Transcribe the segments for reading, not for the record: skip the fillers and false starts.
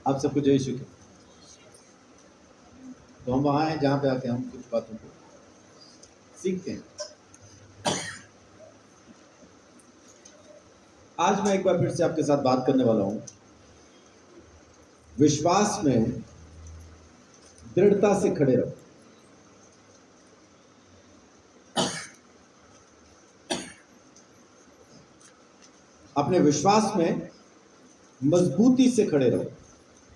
आप सबको जय श्री कृष्ण। तो हम वहाँ हैं जहाँ पे आके हम कुछ बातों को सीखते हैं। आज मैं एक बार फिर से आपके साथ बात करने वाला हूँ विश्वास में दृढ़ता से खड़े रहो। अपने विश्वास में मजबूती से खड़े रहो।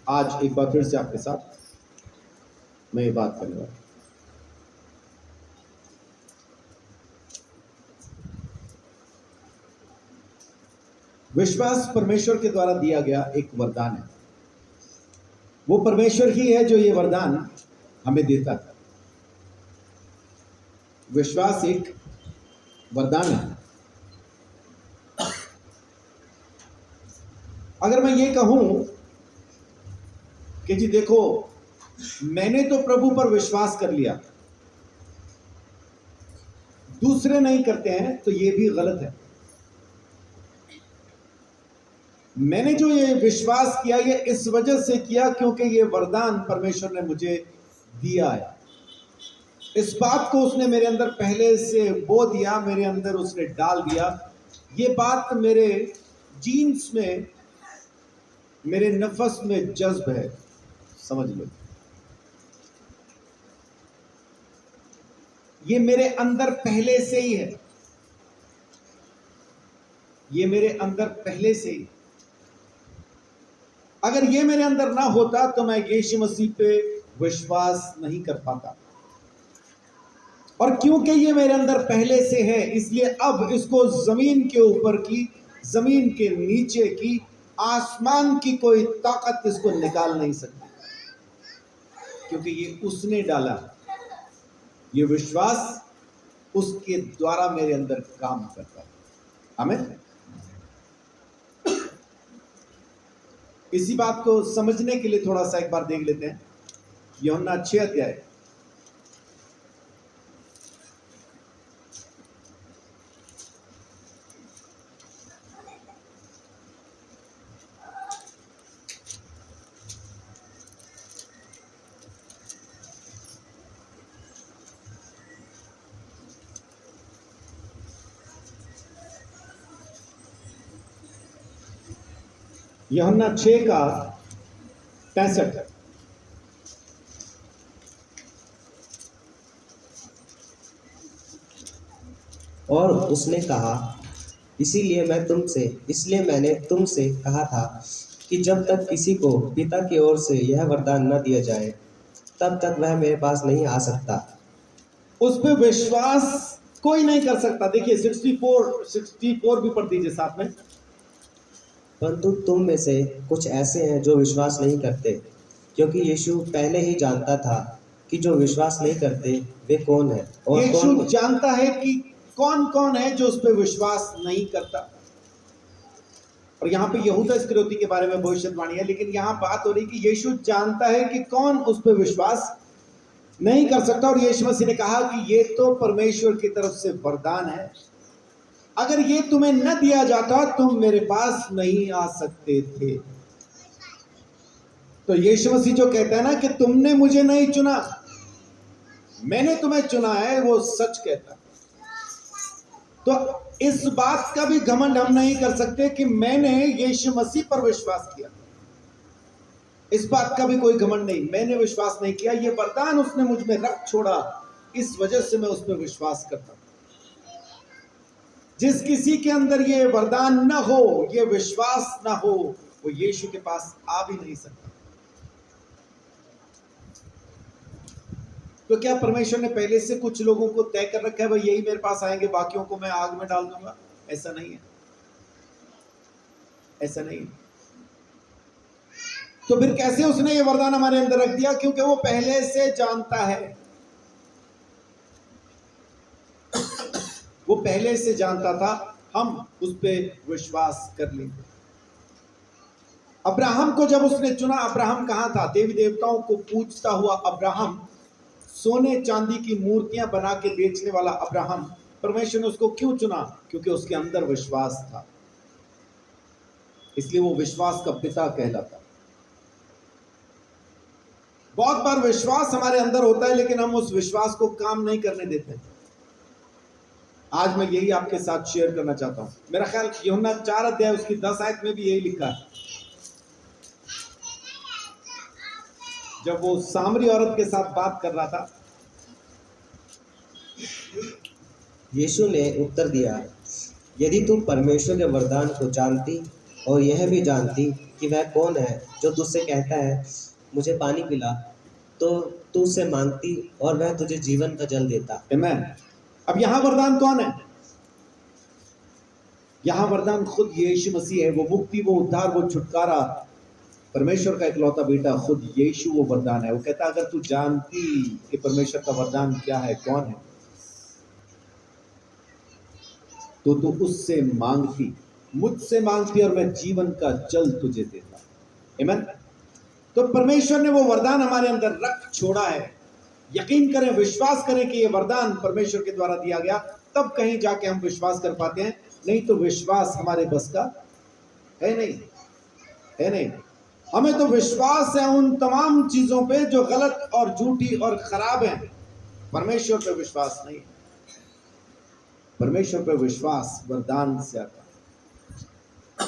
आज एक बार फिर से आपके साथ मैं ये बात करने वाला हूं। विश्वास परमेश्वर के द्वारा दिया गया एक वरदान है। वो परमेश्वर ही है जो ये वरदान हमें देता था। विश्वास एक वरदान है। अगर मैं ये कहूं कि जी देखो, मैंने तो प्रभु पर विश्वास कर लिया, दूसरे नहीं करते हैं, तो ये भी गलत है। मैंने जो ये विश्वास किया ये इस वजह से किया क्योंकि ये वरदान परमेश्वर ने मुझे दिया है। इस बात को उसने मेरे अंदर पहले से बो दिया, मेरे अंदर उसने डाल दिया। ये बात मेरे जीन्स में, मेरे नफस में जज्ब है, समझ लो। ये मेरे अंदर पहले से ही है। ये मेरे अंदर पहले से ही। अगर ये मेरे अंदर ना होता तो मैं यीशु मसीह पे विश्वास नहीं कर पाता। और क्योंकि ये मेरे अंदर पहले से है, इसलिए अब इसको जमीन के ऊपर की, जमीन के नीचे की, आसमान की कोई ताकत इसको निकाल नहीं सकती, क्योंकि ये उसने डाला। ये विश्वास उसके द्वारा मेरे अंदर काम करता है। आमीन। इसी बात को समझने के लिए थोड़ा सा एक बार देख लेते हैं यूहन्ना 6 अध्याय। यूहन्ना 6 का 65। और उसने कहा, इसलिए मैंने तुमसे कहा था कि जब तक किसी को पिता की ओर से यह वरदान न दिया जाए, तब तक वह मेरे पास नहीं आ सकता। उस पर विश्वास कोई नहीं कर सकता। देखिए 64 भी पढ़ दीजिए साथ में। परंतु तुम में से कुछ ऐसे हैं जो विश्वास नहीं करते, क्योंकि यीशु पहले ही जानता था कि जो विश्वास नहीं करते वे कौन है और यीशु कौन जानता है कि कौन कौन है जो उस पर विश्वास नहीं करता। और यहाँ पे यहूदा इस्करियोती के बारे में भविष्यवाणी है, लेकिन यहाँ बात हो रही कि यीशु जानता है कि कौन उस पर विश्वास नहीं कर सकता। और यीशु मसीह ने कहा कि ये तो परमेश्वर की तरफ से वरदान है, अगर ये तुम्हें न दिया जाता तुम मेरे पास नहीं आ सकते थे। तो यीशु मसीह जो कहता है ना कि तुमने मुझे नहीं चुना, मैंने तुम्हें चुना है, वो सच कहता है। तो इस बात का भी घमंड हम नहीं कर सकते कि मैंने यीशु मसीह पर विश्वास किया। इस बात का भी कोई घमंड नहीं, मैंने विश्वास नहीं किया, ये वरदान उसने मुझ में रख छोड़ा, इस वजह से मैं उस पर विश्वास करता हूं। जिस किसी के अंदर ये वरदान न हो, ये विश्वास न हो, वो यीशु के पास आ भी नहीं सकता। तो क्या परमेश्वर ने पहले से कुछ लोगों को तय कर रखा है, भाई यही मेरे पास आएंगे, बाकियों को मैं आग में डाल दूंगा? ऐसा नहीं है, ऐसा नहीं है। तो फिर कैसे उसने ये वरदान हमारे अंदर रख दिया? क्योंकि वो पहले से जानता है। वो पहले से जानता था, हम उस पर विश्वास कर लेंगे। अब्राहम को जब उसने चुना, अब्राहम कहां था? देवी देवताओं को पूजता हुआ अब्राहम, सोने चांदी की मूर्तियां बना के बेचने वाला अब्राहम, परमेश्वर ने उसको क्यों चुना? क्योंकि उसके अंदर विश्वास था, इसलिए वो विश्वास का पिता कहलाता। बहुत बार विश्वास हमारे अंदर होता है लेकिन हम उस विश्वास को काम नहीं करने देते। आज मैं यही आपके साथ शेयर करना चाहता हूं। मेरा ख्याल यूहन्ना 4 अध्याय उसकी 10 आयत में भी यही लिखा है। जब वो सामरी औरत के साथ बात कर रहा था, यीशु ने उत्तर दिया, यदि तुम परमेश्वर के वरदान को जानती और यह भी जानती कि वह कौन है जो तुझसे कहता है मुझे पानी पिला, तो तू उससे मांगती और वह तुझे जीवन का जल देता। आमेन। अब यहां वरदान कौन है? यहां वरदान खुद यीशु मसीह है। वो मुक्ति, वो उद्धार, वो छुटकारा, परमेश्वर का इकलौता बेटा खुद यीशु वो वरदान है। वो कहता अगर तू जानती कि परमेश्वर का वरदान क्या है, कौन है, तो तू उससे मांगती, मुझसे मांगती और मैं जीवन का जल तुझे देता। आमीन। तो परमेश्वर ने वो वरदान हमारे अंदर रख छोड़ा है। यकीन करें, विश्वास करें कि ये वरदान परमेश्वर के द्वारा दिया गया, तब कहीं जाके हम विश्वास कर पाते हैं। नहीं तो विश्वास हमारे बस का है नहीं, है नहीं। हमें तो विश्वास है उन तमाम चीजों पे जो गलत और झूठी और खराब हैं। परमेश्वर पे विश्वास नहीं। परमेश्वर पे विश्वास वरदान से आता है।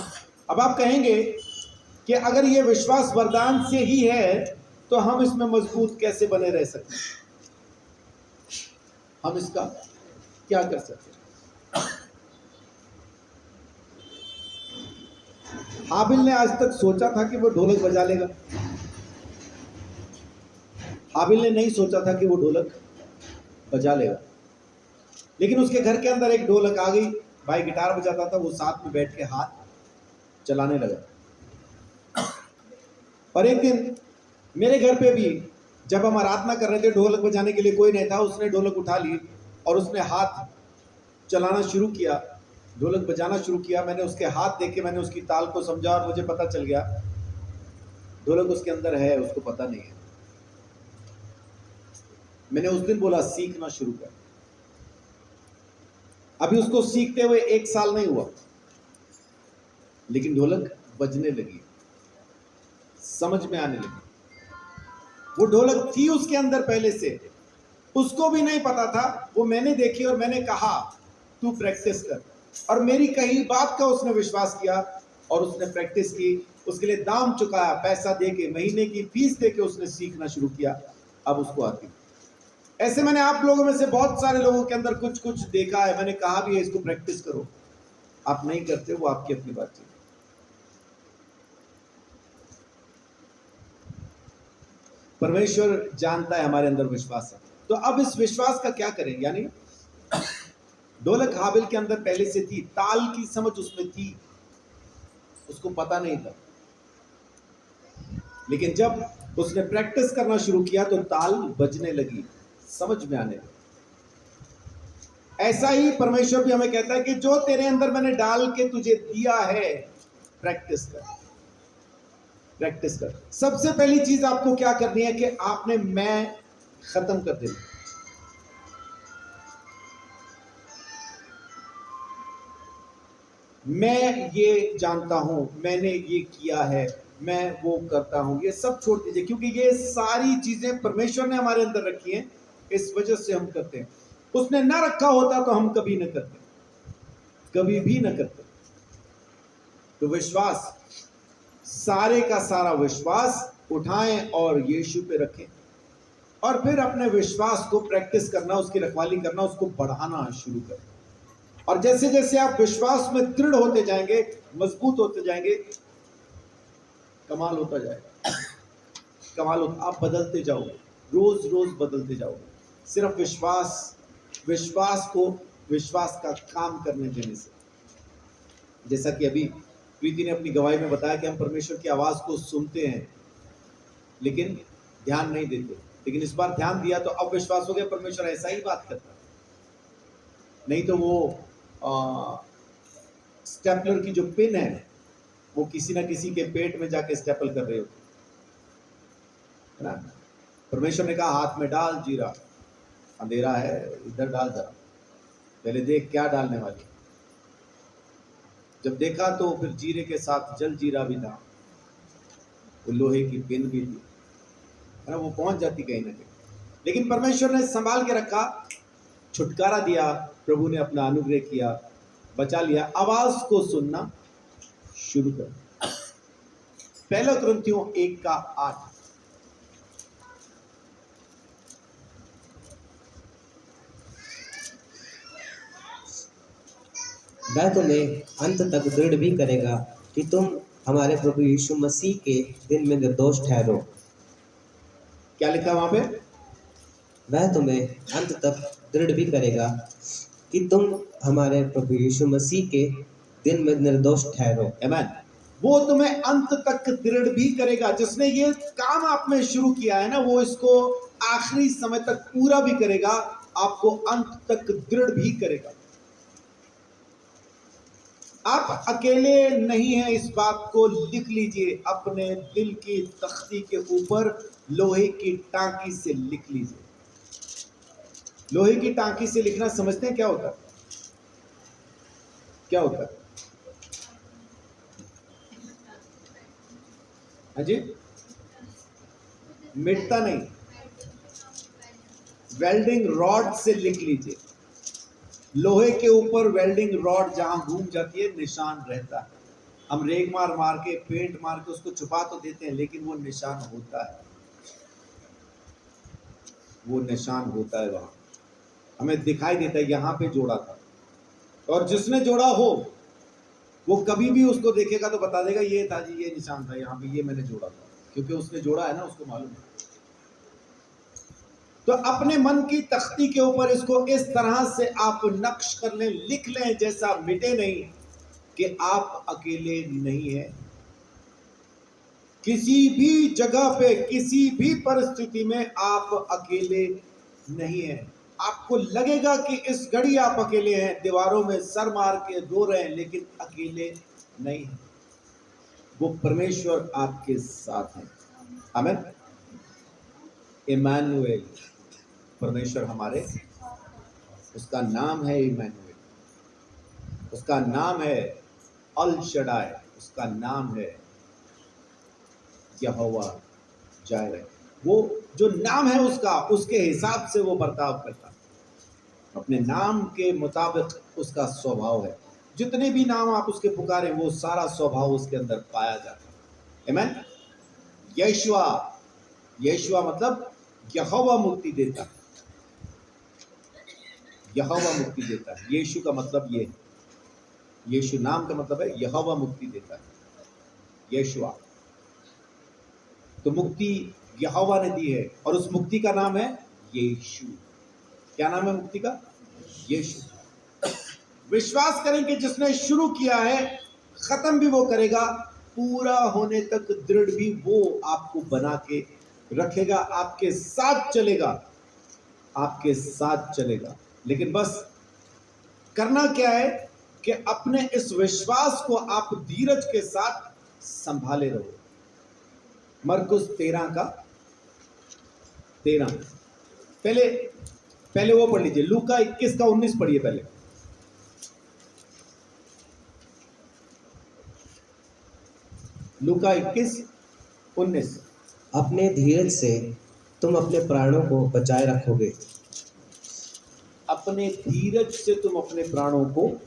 अब आप कहेंगे कि अगर ये विश्वास वरदान से ही है तो हम इसमें मजबूत कैसे बने रह सकते हैं? हम इसका क्या कर सकते हैं? हाबिल ने आज तक सोचा था कि वो ढोलक बजा लेगा। हाबिल ने नहीं सोचा था कि वो ढोलक बजा लेगा, लेकिन उसके घर के अंदर एक ढोलक आ गई। भाई गिटार बजाता था, वो साथ में बैठ के हाथ चलाने लगा। और एक दिन मेरे घर पे भी जब हम आराधना कर रहे थे, ढोलक बजाने के लिए कोई नहीं था, उसने ढोलक उठा ली और उसने हाथ चलाना शुरू किया, ढोलक बजाना शुरू किया। मैंने उसके हाथ देखे, मैंने उसकी ताल को समझा और मुझे पता चल गया ढोलक उसके अंदर है, उसको पता नहीं है। मैंने उस दिन बोला सीखना शुरू कर। अभी उसको सीखते हुए 1 साल नहीं हुआ, लेकिन ढोलक बजने लगी, समझ में आने लगी। वो ढोलक थी उसके अंदर पहले से, उसको भी नहीं पता था। वो मैंने देखी और मैंने कहा तू प्रैक्टिस कर, और मेरी कही बात का उसने विश्वास किया और उसने प्रैक्टिस की। उसके लिए दाम चुकाया, पैसा देके, महीने की फीस देके उसने सीखना शुरू किया। अब उसको आती। ऐसे मैंने आप लोगों में से बहुत सारे लोगों के अंदर कुछ कुछ देखा है। मैंने कहा भी है इसको प्रैक्टिस करो, आप नहीं करते, वो आपकी अपनी बात है। परमेश्वर जानता है हमारे अंदर विश्वास है। तो अब इस विश्वास का क्या करें? यानी ढोलक हाबिल के अंदर पहले से थी, ताल की समझ उसमें थी, उसको पता नहीं था, लेकिन जब उसने प्रैक्टिस करना शुरू किया तो ताल बजने लगी, समझ में आने लगी। ऐसा ही परमेश्वर भी हमें कहता है कि जो तेरे अंदर मैंने डाल के तुझे दिया है, प्रैक्टिस कर, प्रैक्टिस कर। सबसे पहली चीज आपको क्या करनी है कि आपने मैं खत्म कर देना। मैं ये जानता हूं, मैंने ये किया है, मैं वो करता हूं, ये सब छोड़ दीजिए, क्योंकि ये सारी चीजें परमेश्वर ने हमारे अंदर रखी हैं, इस वजह से हम करते हैं। उसने ना रखा होता तो हम कभी न करते, कभी भी न करते। तो विश्वास, सारे का सारा विश्वास उठाएं और यीशु पे रखें, और फिर अपने विश्वास को प्रैक्टिस करना, उसकी रखवाली करना, उसको बढ़ाना शुरू करें। और जैसे जैसे आप विश्वास में दृढ़ होते जाएंगे, मजबूत होते जाएंगे, कमाल होता जाएगा, कमाल होता, आप बदलते जाओगे, रोज रोज बदलते जाओगे, सिर्फ विश्वास को विश्वास का काम करने देने से। जैसा कि अभी प्रीति ने अपनी गवाही में बताया कि हम परमेश्वर की आवाज को सुनते हैं लेकिन ध्यान नहीं देते, लेकिन इस बार ध्यान दिया तो अब विश्वास हो गया परमेश्वर ऐसा ही बात करता है। नहीं तो वो स्टेपलर की जो पिन है वो किसी ना किसी के पेट में जाके स्टेपल कर रहे होते है ना। परमेश्वर ने कहा हाथ में डाल जीरा, अंधेरा है, इधर डाल जरा, पहले देख क्या डालने वाली। जब देखा तो फिर जीरे के साथ जल जीरा भी था, वो लोहे की पिन भी थी। है ना, वो पहुंच जाती कहीं ना कहीं। लेकिन परमेश्वर ने संभाल के रखा, छुटकारा दिया, प्रभु ने अपना अनुग्रह किया, बचा लिया। आवाज को सुनना शुरू कर। 1 कुरिन्थियों 1:8। वह तुम्हें अंत तक दृढ़ भी करेगा कि तुम हमारे प्रभु यीशु मसीह के दिन में निर्दोष ठहरो। क्या लिखा वहां पे? वह तुम्हें अंत तक दृढ़ भी करेगा कि तुम हमारे प्रभु यीशु मसीह के दिन में निर्दोष ठहरो। आमीन। वो तुम्हें अंत तक दृढ़ भी करेगा। जिसने ये काम आप में शुरू किया है ना, वो इसको आखिरी समय तक पूरा भी करेगा, आपको अंत तक दृढ़ भी करेगा। आप अकेले नहीं हैं, इस बात को लिख लीजिए अपने दिल की तख्ती के ऊपर, लोहे की टांकी से लिख लीजिए। लोहे की टांकी से लिखना समझते हैं क्या होता है? क्या होता है? हाँ जी, मिटता नहीं। वेल्डिंग रॉड से लिख लीजिए। लोहे के ऊपर वेल्डिंग रॉड जहां घूम जाती है, निशान रहता है। हम रेग मार मार के, पेंट मार के उसको छुपा तो देते हैं, लेकिन वो निशान होता है। वो निशान होता है, वहां हमें दिखाई देता है, यहां पे जोड़ा था। और जिसने जोड़ा हो वो कभी भी उसको देखेगा तो बता देगा, ये था जी, ये निशान था यहाँ पे, ये मैंने जोड़ा था, क्योंकि उसने जोड़ा है ना, उसको मालूम है। तो अपने मन की तख्ती के ऊपर इसको इस तरह से आप नक्श कर लें, लिख लें, जैसा मिटे नहीं, कि आप अकेले नहीं हैं। किसी भी जगह पे, किसी भी परिस्थिति में आप अकेले नहीं हैं। आपको लगेगा कि इस घड़ी आप अकेले हैं, दीवारों में सर मार के रो रहे हैं, लेकिन अकेले नहीं हैं। वो परमेश्वर आपके साथ है। आमीन। इम्मानुएल, परमेश्वर हमारे, उसका नाम है इम्मानुएल, उसका नाम है अल शडाई, उसका नाम है यहोवा जायरे। वो जो नाम है उसका, उसके हिसाब से वो बर्ताव करता है, अपने नाम के मुताबिक उसका स्वभाव है। जितने भी नाम आप उसके पुकारे, वो सारा स्वभाव उसके अंदर पाया जाता है। आमीन। यहोवा, यहोवा मतलब यहोवा मुक्ति देता है, यहोवा मुक्ति देता है। यीशु का मतलब ये है, यीशु नाम का मतलब है यहोवा मुक्ति देता है, यहोवा। तो मुक्ति यहोवा ने दी है, और उस मुक्ति का नाम है यीशु। क्या नाम है मुक्ति का? यीशु। विश्वास करें कि जिसने शुरू किया है, खत्म भी वो करेगा, पूरा होने तक दृढ़ भी वो आपको बना के रखेगा, आपके साथ चलेगा, आपके साथ चलेगा। लेकिन बस करना क्या है कि अपने इस विश्वास को आप धीरज के साथ संभाले रहो। मरकुस 13:13। पहले वो पढ़ लीजिए। लूका 21:19 पढ़िए पहले। लूका 21:19। अपने धीरज से तुम अपने प्राणों को बचाए रखोगे। अपने धीरज से तुम अपने प्राणों को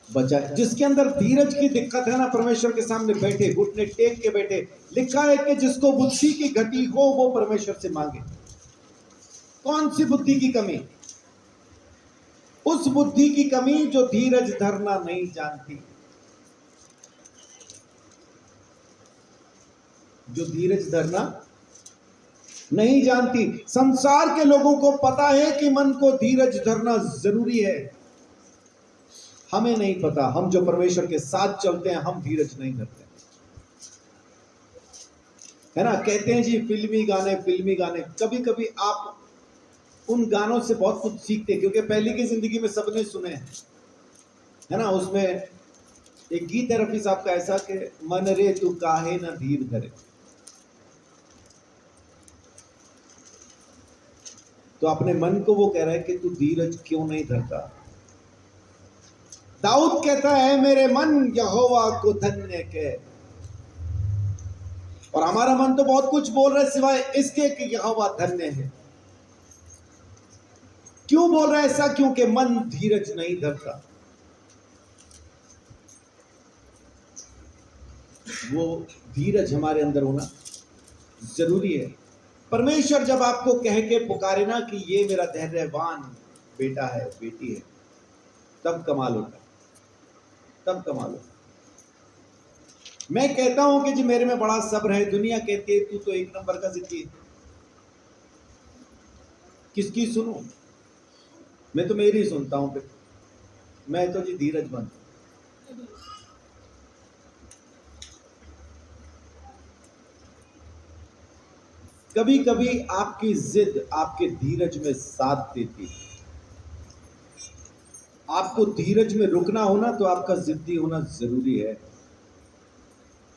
बचाए। जिसके अंदर धीरज की दिक्कत है ना, परमेश्वर के सामने बैठे, घुटने टेक के बैठे। लिखा है कि जिसको बुद्धि की घटी हो, वो परमेश्वर से मांगे। कौन सी बुद्धि की कमी? उस बुद्धि की कमी जो धीरज धरना नहीं जानती, जो धीरज धरना नहीं जानती। संसार के लोगों को पता है कि मन को धीरज धरना जरूरी है, हमें नहीं पता। हम जो परमेश्वर के साथ चलते हैं, हम धीरज नहीं धरते, है ना। कहते हैं जी फिल्मी गाने, फिल्मी गाने। कभी कभी आप उन गानों से बहुत कुछ सीखते हैं, क्योंकि पहले की जिंदगी में सबने सुने हैं, है ना। उसमें एक गीत है रफी साहब का ऐसा कि मन रे तू काहे ना धीर धरे। तो अपने मन को वो कह रहा है कि तू धीरज क्यों नहीं धरता। दाऊद कहता है मेरे मन यहोवा को धन्य कह, और हमारा मन तो बहुत कुछ बोल रहा है सिवाय इसके कि यहोवा धन्य है। क्यों बोल रहा है ऐसा? क्योंकि मन धीरज नहीं धरता। वो धीरज हमारे अंदर होना जरूरी है। परमेश्वर जब आपको कह के पुकारे ना कि ये मेरा धैर्यवान बेटा है, बेटी है, तब कमाल होता है, तब कमाल होता है। मैं कहता हूं कि जी मेरे में बड़ा सब्र है, दुनिया कहती है तू तो एक नंबर का जिद्दी है। किसकी सुनूं? मैं तो मेरी सुनता हूं। फिर मैं तो जी धीरजमंद। कभी कभी आपकी जिद आपके धीरज में साथ देती है। आपको धीरज में रुकना होना तो आपका जिद्दी होना जरूरी है।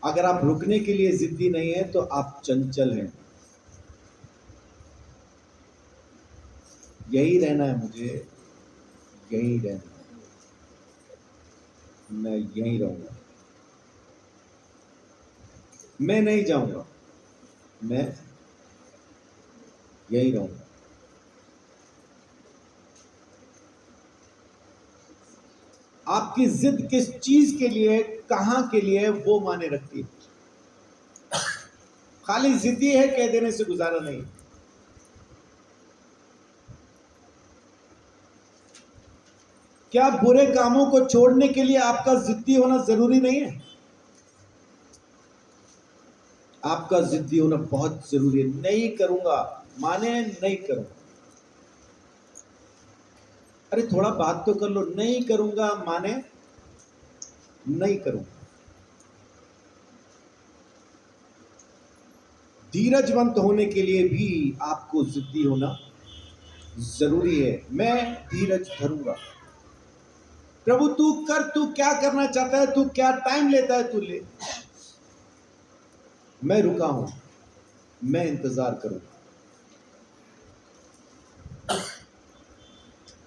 अगर आप रुकने के लिए जिद्दी नहीं है तो आप चंचल हैं। यही रहना है मुझे, यही रहना है, मैं यही रहूंगा, मैं नहीं जाऊंगा, मैं यही रहूंगा। आपकी जिद किस चीज के लिए, कहां के लिए, वो माने रखती है। खाली जिद्दी है कह देने से गुजारा नहीं। क्या बुरे कामों को छोड़ने के लिए आपका जिद्दी होना जरूरी नहीं है? आपका जिद्दी होना बहुत जरूरी है। नहीं करूंगा माने नहीं करूंगा। अरे थोड़ा बात तो कर लो। नहीं करूंगा माने नहीं करूंगा। धीरजवंत होने के लिए भी आपको जिद्दी होना जरूरी है। मैं धीरज धरूंगा। प्रभु तू कर, तू क्या करना चाहता है, तू क्या टाइम लेता है, तू ले। मैं रुका हूं, मैं इंतजार करूंगा,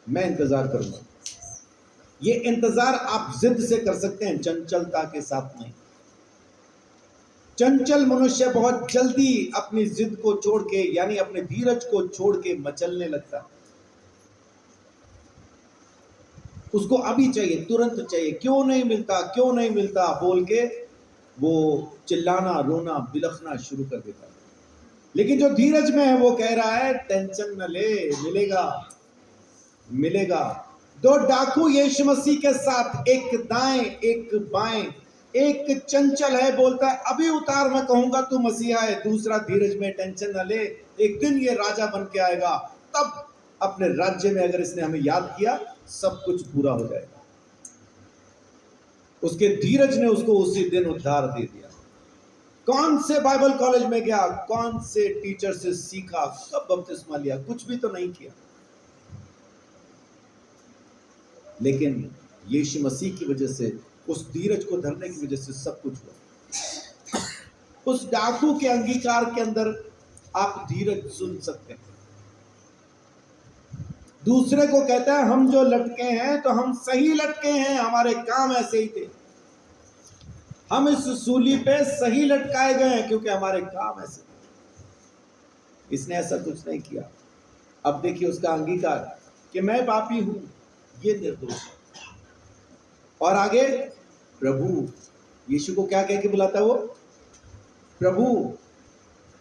मैं इंतजार करूंगा। ये इंतजार आप जिद से कर सकते हैं, चंचलता के साथ नहीं। चंचल मनुष्य बहुत जल्दी अपनी जिद को छोड़ के, यानी अपने धीरज को छोड़ के मचलने लगता है। उसको अभी चाहिए, तुरंत चाहिए, क्यों नहीं मिलता, क्यों नहीं मिलता बोल के वो चिल्लाना, रोना, बिलखना शुरू कर देता है। लेकिन जो धीरज में है वो कह रहा है टेंशन न ले, मिलेगा, मिलेगा। दो डाकू यीशु मसीह के साथ, एक दाएं एक बाएं। एक चंचल है, बोलता है अभी उतार, मैं कहूंगा तू मसीहा है। दूसरा धीरज में, टेंशन न ले, एक दिन ये राजा बन के आएगा, तब अपने राज्य में अगर इसने हमें याद किया सब कुछ पूरा हो जाएगा। उसके धीरज ने उसको उसी दिन उद्धार दे दिया। कौन से बाइबल कॉलेज में गया, कौन से टीचर से सीखा, कब बपतिस्मा लिया, कुछ भी तो नहीं किया। लेकिन यीशु मसीह की वजह से, उस धीरज को धरने की वजह से सब कुछ हुआ। उस डाकू के अंगीकार के अंदर आप धीरज सुन सकते हैं। दूसरे को कहता है हम जो लटके हैं तो हम सही लटके हैं, हमारे काम ऐसे ही थे, हम इस सूली पे सही लटकाए गए हैं क्योंकि हमारे काम ऐसे थे। इसने ऐसा कुछ नहीं किया। अब देखिए उसका अंगीकार कि मैं पापी हूं, ये निर्दोष है। और आगे प्रभु, यीशु को क्या कह के बुलाता है वो? प्रभु।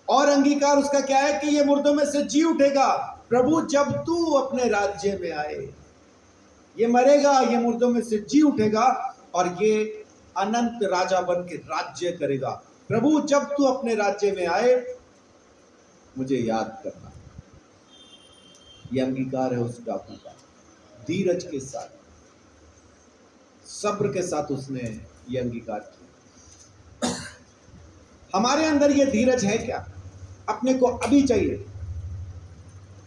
और अंगीकार उसका क्या है कि ये मुर्दों में से जी उठेगा। प्रभु जब तू अपने राज्य में आए, ये मरेगा, ये मुर्दों में से जी उठेगा और ये अनंत राजा बन के राज्य करेगा। प्रभु जब तू अपने राज्य में आए मुझे याद करना। ये अंगीकार है उस डाकू का। धीरज के साथ, सब्र के साथ उसने ये अंगीकार किया। हमारे अंदर ये धीरज है क्या? अपने को अभी चाहिए।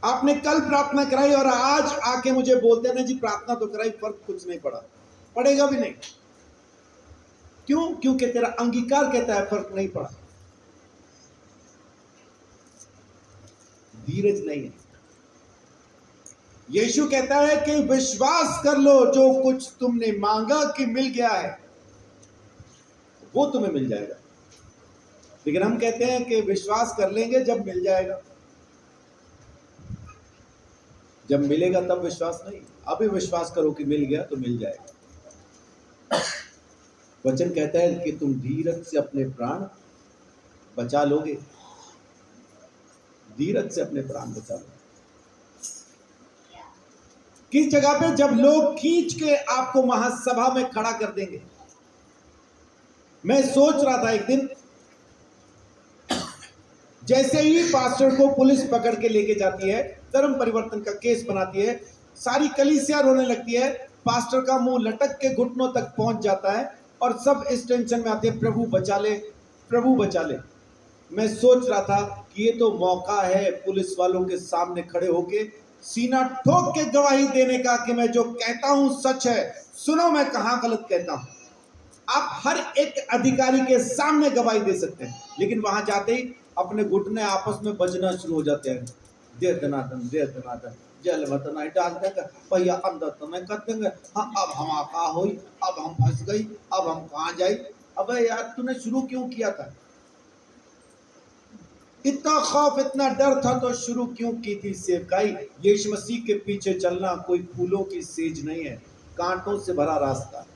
आपने कल प्रार्थना कराई और आज आके मुझे बोलते हैं ना जी प्रार्थना तो कराई, फर्क कुछ नहीं पड़ा, पड़ेगा भी नहीं। क्यों? क्योंकि तेरा अंगीकार कहता है फर्क नहीं पड़ा। धीरज नहीं है। यीशु कहता है कि विश्वास कर लो, जो कुछ तुमने मांगा कि मिल गया है वो तुम्हें मिल जाएगा। लेकिन हम कहते हैं कि विश्वास कर लेंगे जब मिल जाएगा, जब मिलेगा तब विश्वास नहीं। अभी विश्वास करो कि मिल गया तो मिल जाएगा। वचन कहता है कि तुम धीरज से अपने प्राण बचा लोगे, धीरज से अपने प्राण बचा लोगे। किस जगह पे? जब लोग खींच के आपको महासभा में खड़ा कर देंगे। मैं सोच रहा था एक दिन, जैसे ही पास्टर को पुलिस पकड़ के लेके जाती है, धर्म परिवर्तन का केस बनाती है, सारी कलीसिया रोने लगती है, पास्टर का मुंह लटक के घुटनों तक पहुंच जाता है और सब इस टेंशन में आते हैं, प्रभु बचा ले, प्रभु बचा ले। मैं सोच रहा था कि ये तो मौका है पुलिस वालों के सामने खड़े होके सीना ठोक के गवाही देने का कि मैं जो कहता हूं सच है, सुनो मैं कहां गलत कहता हूं। आप हर एक अधिकारी के सामने गवाही दे सकते हैं, लेकिन वहां जाते ही अपने घुटने आपस में बजना शुरू हो जाते हैं। दे दनादन जेल में तो नहीं डाल देंगे भैया, अंदर तो नहीं कर देंगे। हाँ, अब हम आका हुई, अब हम फंस गई, अब हम कहां जाए। अबे यार, तूने शुरू क्यों किया था? इतना खौफ, इतना डर था तो शुरू क्यों की थी सेवकाई? यीशु मसीह के पीछे चलना कोई फूलों की सेज नहीं है, कांटों से भरा रास्ता।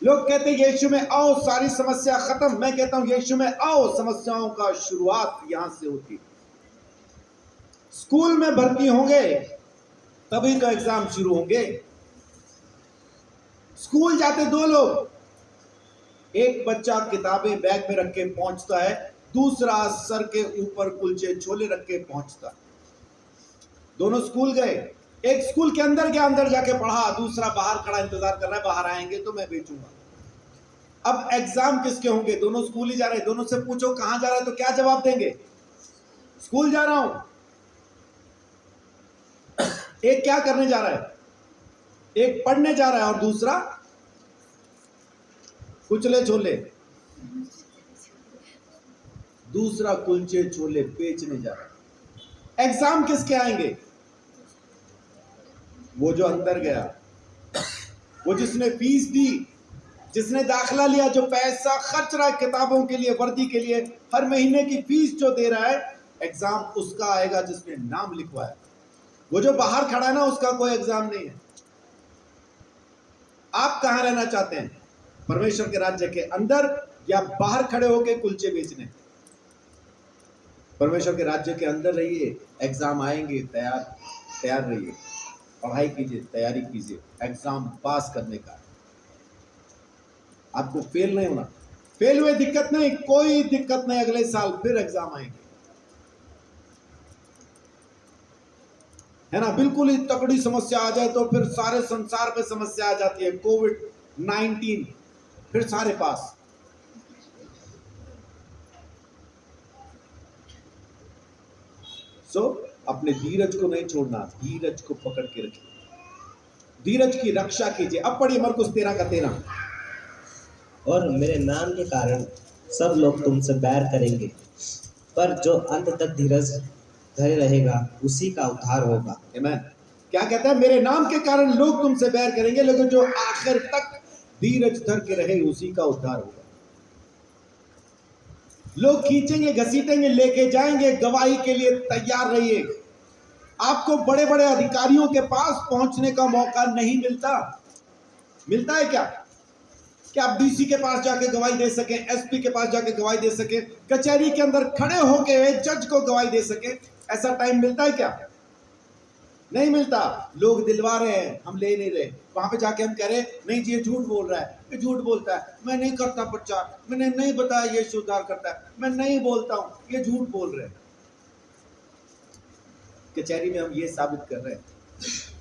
लोग कहते हैं यीशु में आओ सारी समस्या खत्म। मैं कहता हूं यीशु में आओ, समस्याओं का शुरुआत यहां से होती है। स्कूल में भर्ती होंगे तभी तो एग्जाम शुरू होंगे। स्कूल जाते दो लोग, एक बच्चा किताबें बैग में रख के पहुंचता है, दूसरा सर के ऊपर कुलचे छोले रख के पहुंचता। दोनों स्कूल गए, एक स्कूल के अंदर गया, अंदर जाके पढ़ा, दूसरा बाहर खड़ा इंतजार कर रहा है, बाहर आएंगे तो मैं बेचूंगा। अब एग्जाम किसके होंगे? दोनों स्कूल ही जा रहे हैं। दोनों से पूछो कहां जा रहा है तो क्या जवाब देंगे? स्कूल जा रहा हूं। एक क्या करने जा रहा है? एक पढ़ने जा रहा है और दूसरा कुचले छोले, दूसरा कुलचे छोले बेचने जा रहा है। एग्जाम किसके आएंगे? वो जो अंदर गया, वो जिसने फीस दी, जिसने दाखला लिया, जो पैसा खर्च रहा है किताबों के लिए, वर्दी के लिए, हर महीने की फीस जो दे रहा है, एग्जाम उसका आएगा जिसने नाम लिखवाया। वो जो बाहर खड़ा है ना, उसका कोई एग्जाम नहीं है। आप कहां रहना चाहते हैं? परमेश्वर के राज्य के अंदर या बाहर खड़े होकर कुलचे बेचने? परमेश्वर के राज्य के अंदर रहिए, एग्जाम आएंगे, तैयार रहिए, पढ़ाई कीजिए, तैयारी कीजिए, एग्जाम पास करने का। आपको फेल नहीं होना। फेल हुए दिक्कत नहीं, कोई दिक्कत नहीं, अगले साल फिर एग्जाम आएंगे, है ना। बिल्कुल ही तगड़ी समस्या आ जाए तो फिर सारे संसार पे समस्या आ जाती है, कोविड-19, फिर सारे पास। अपने धीरज को नहीं छोड़ना, धीरज को पकड़ के रखिए, धीरज की रक्षा कीजिए। अब पढ़िए मरकुस 13:13। और मेरे नाम के कारण सब लोग तुमसे बैर करेंगे, पर जो अंत तक धीरज धरे रहेगा उसी का उद्धार होगा। आमीन। क्या कहता है? मेरे नाम के कारण लोग तुमसे बैर करेंगे, लेकिन जो आखिर तक धीरज धर के रहे उसी का उद्धार होगा। लोग खींचेंगे, घसीटेंगे, लेके जाएंगे, गवाही के लिए तैयार रहिए। आपको बड़े बड़े अधिकारियों के पास पहुंचने का मौका नहीं मिलता। मिलता है क्या कि आप डीसी के पास जाके गवाही दे सके, एसपी के पास जाके गवाही दे सके, कचहरी के अंदर खड़े होके जज को गवाही दे सके? ऐसा टाइम मिलता है क्या? नहीं मिलता। लोग दिलवा रहे हैं, हम ले नहीं रहे। वहां पे जाके हम कह रहे नहीं जी ये झूठ बोल रहा है, ये झूठ बोलता है, मैं नहीं करता प्रचार, मैंने नहीं बताया ये सुधार करता है, मैं नहीं बोलता हूं, ये झूठ बोल रहे हैं। कचहरी में हम ये साबित कर रहे हैं।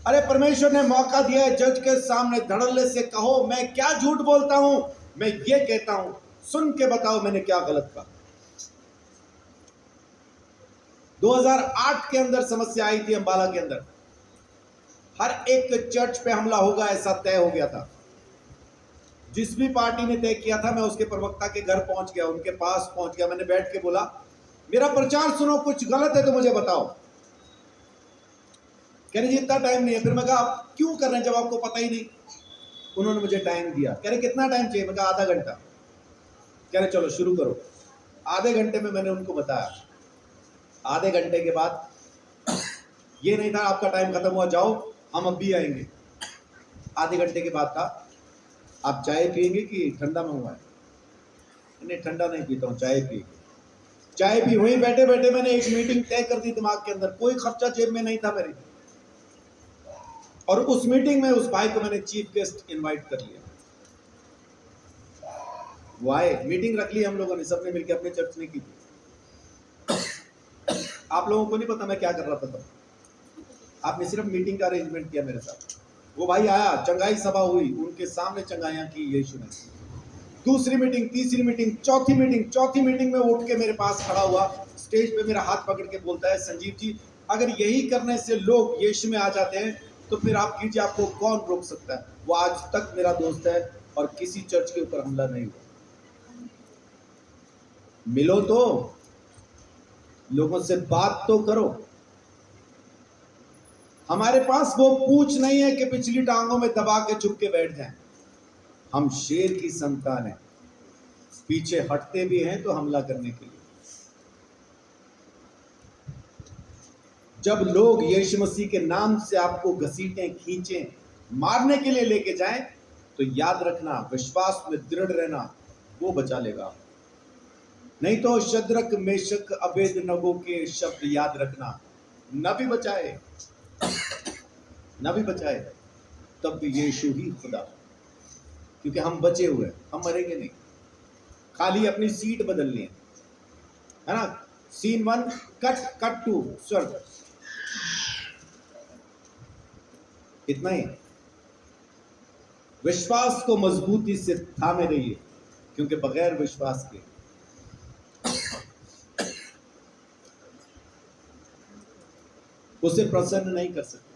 अरे परमेश्वर ने मौका दिया है, जज के सामने धड़ल्ले से कहो मैं क्या झूठ बोलता हूं, मैं ये कहता हूं, सुन के बताओ मैंने क्या गलत कहा। 2008 के अंदर समस्या आई थी अंबाला के अंदर, हर एक चर्च पे हमला होगा ऐसा तय हो गया था। जिस भी पार्टी ने तय किया था, मैं उसके प्रवक्ता के घर पहुंच गया, उनके पास पहुंच गया, मैंने बैठ के बोला मेरा प्रचार सुनो, कुछ गलत है तो मुझे बताओ। कह रहे जी इतना टाइम नहीं है। फिर मैं कहा आप क्यों कर रहे हैं जब आपको पता ही नहीं? उन्होंने मुझे टाइम दिया, कह रहे कितना टाइम चाहिए? मैं कहा आधा घंटा। कह रहे चलो शुरू करो। आधे घंटे में मैंने उनको बताया। आधे घंटे के बाद ये नहीं था आपका टाइम खत्म हुआ जाओ हम अब भी आएंगे। आधे घंटे के बाद था आप चाय पिएंगे कि ठंडा मंगवाएं? नहीं ठंडा नहीं पीता हूँ, चाय पिएंगे। चाय पी, वहीं बैठे बैठे मैंने एक मीटिंग तय कर दी दिमाग के अंदर, कोई खर्चा जेब में नहीं था मेरे। और उस मीटिंग में उस भाई को मैंने चीफ गेस्ट इनवाइट कर लिया। वो आए, मीटिंग रख ली हम लोगों ने, सबने मिलकर अपने चर्च में की थी। आप लोगों को नहीं पता मैं क्या कर रहा था तब, आपने सिर्फ मीटिंग का अरेंजमेंट किया मेरे साथ। वो भाई आया, चंगाई सभा हुई, उनके सामने चंगाइयां की यीशु ने। दूसरी मीटिंग, तीसरी मीटिंग, चौथी मीटिंग में उठ के मेरे पास खड़ा हुआ, स्टेज पे मेरा हाथ पकड़ के बोलता है, संजीव जी अगर यही करने से लोग यीशु में आ जाते हैं तो फिर आप कीजिए, आपको कौन रोक सकता है। वो आज तक मेरा दोस्त है और किसी चर्च के ऊपर हमला नहीं हुआ। मिलो तो, लोगों से बात तो करो। हमारे पास वो पूंछ नहीं है कि पिछली टांगों में दबा के चुप के बैठ जाएं। हम शेर की संतान हैं, पीछे हटते भी हैं तो हमला करने के लिए। जब लोग यीशु मसीह के नाम से आपको घसीटें, खींचें, मारने के लिए लेके जाएं, तो याद रखना, विश्वास में दृढ़ रहना, वो बचा लेगा। नहीं तो शद्रक मेशक अबेदनगो के शब्द याद रखना, न भी बचाए न भी बचाए तब भी यीशु ही खुदा, क्योंकि हम बचे हुए, हम मरेंगे नहीं, खाली अपनी सीट बदलनी है ना। सीन 1 कट 2 स्वर्ग, इतना ही। विश्वास को मजबूती से थामे रहिए, क्योंकि बगैर विश्वास के उसे प्रसन्न नहीं कर सकते।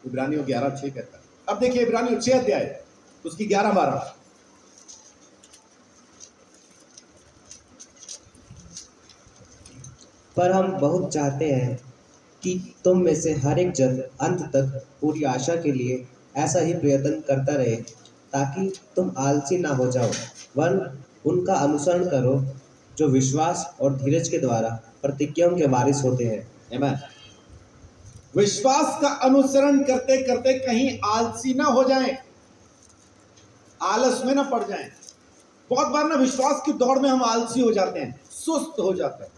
इब्रानियों 11:6 कहता है। अब देखिए इब्रानियों 6 अध्याय उसकी 11-12। पर हम बहुत चाहते हैं कि तुम में से हर एक जन अंत तक पूरी आशा के लिए ऐसा ही प्रयत्न करता रहे, ताकि तुम आलसी ना हो जाओ, वरन उनका अनुसरण करो जो विश्वास और धीरज के द्वारा प्रतिज्ञाओं के वारिस होते हैं। आमीन। विश्वास का अनुसरण करते करते कहीं आलसी ना हो जाएं, आलस में ना पड़ जाएं। बहुत बार ना विश्वास की दौड़ में हम आलसी हो जाते हैं, सुस्त हो जाते हैं।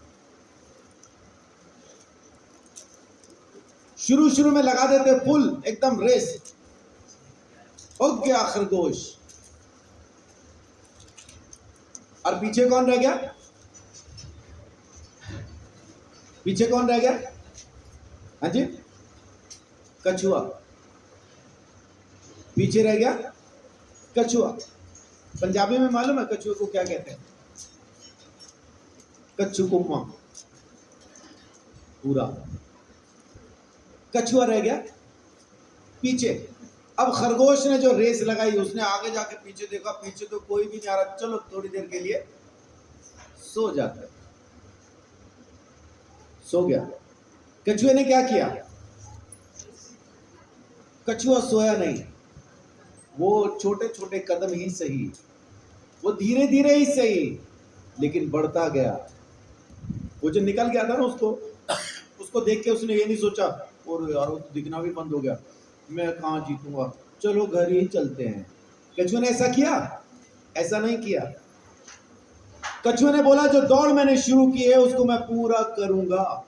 शुरू में लगा देते फुल एकदम रेस, हो गया खरगोश, और पीछे कौन रह गया? पीछे कौन रह गया? हाँ जी, कछुआ पीछे रह गया। कछुआ पंजाबी में मालूम है कछुए को क्या कहते हैं? कच्छु कुम्मा, पूरा कछुआ रह गया पीछे। अब खरगोश ने जो रेस लगाई, उसने आगे जाके पीछे देखा, पीछे तो कोई भी नहीं आ रहा, चलो थोड़ी देर के लिए सो जाता है। सो गया। कछुए ने क्या किया? कछुआ सोया नहीं, वो छोटे छोटे कदम ही सही, वो धीरे धीरे ही सही, लेकिन बढ़ता गया। वो जो निकल गया था ना, उसको देख के उसने ये नहीं सोचा और यार वो तो दिखना भी बंद हो गया, मैं कहाँ जीतूंगा, चलो घर ही चलते हैं। कछुए ने ऐसा किया? ऐसा नहीं किया। कछुए ने बोला जो दौड़ मैंने शुरू की है उसको मैं पूरा करूंगा,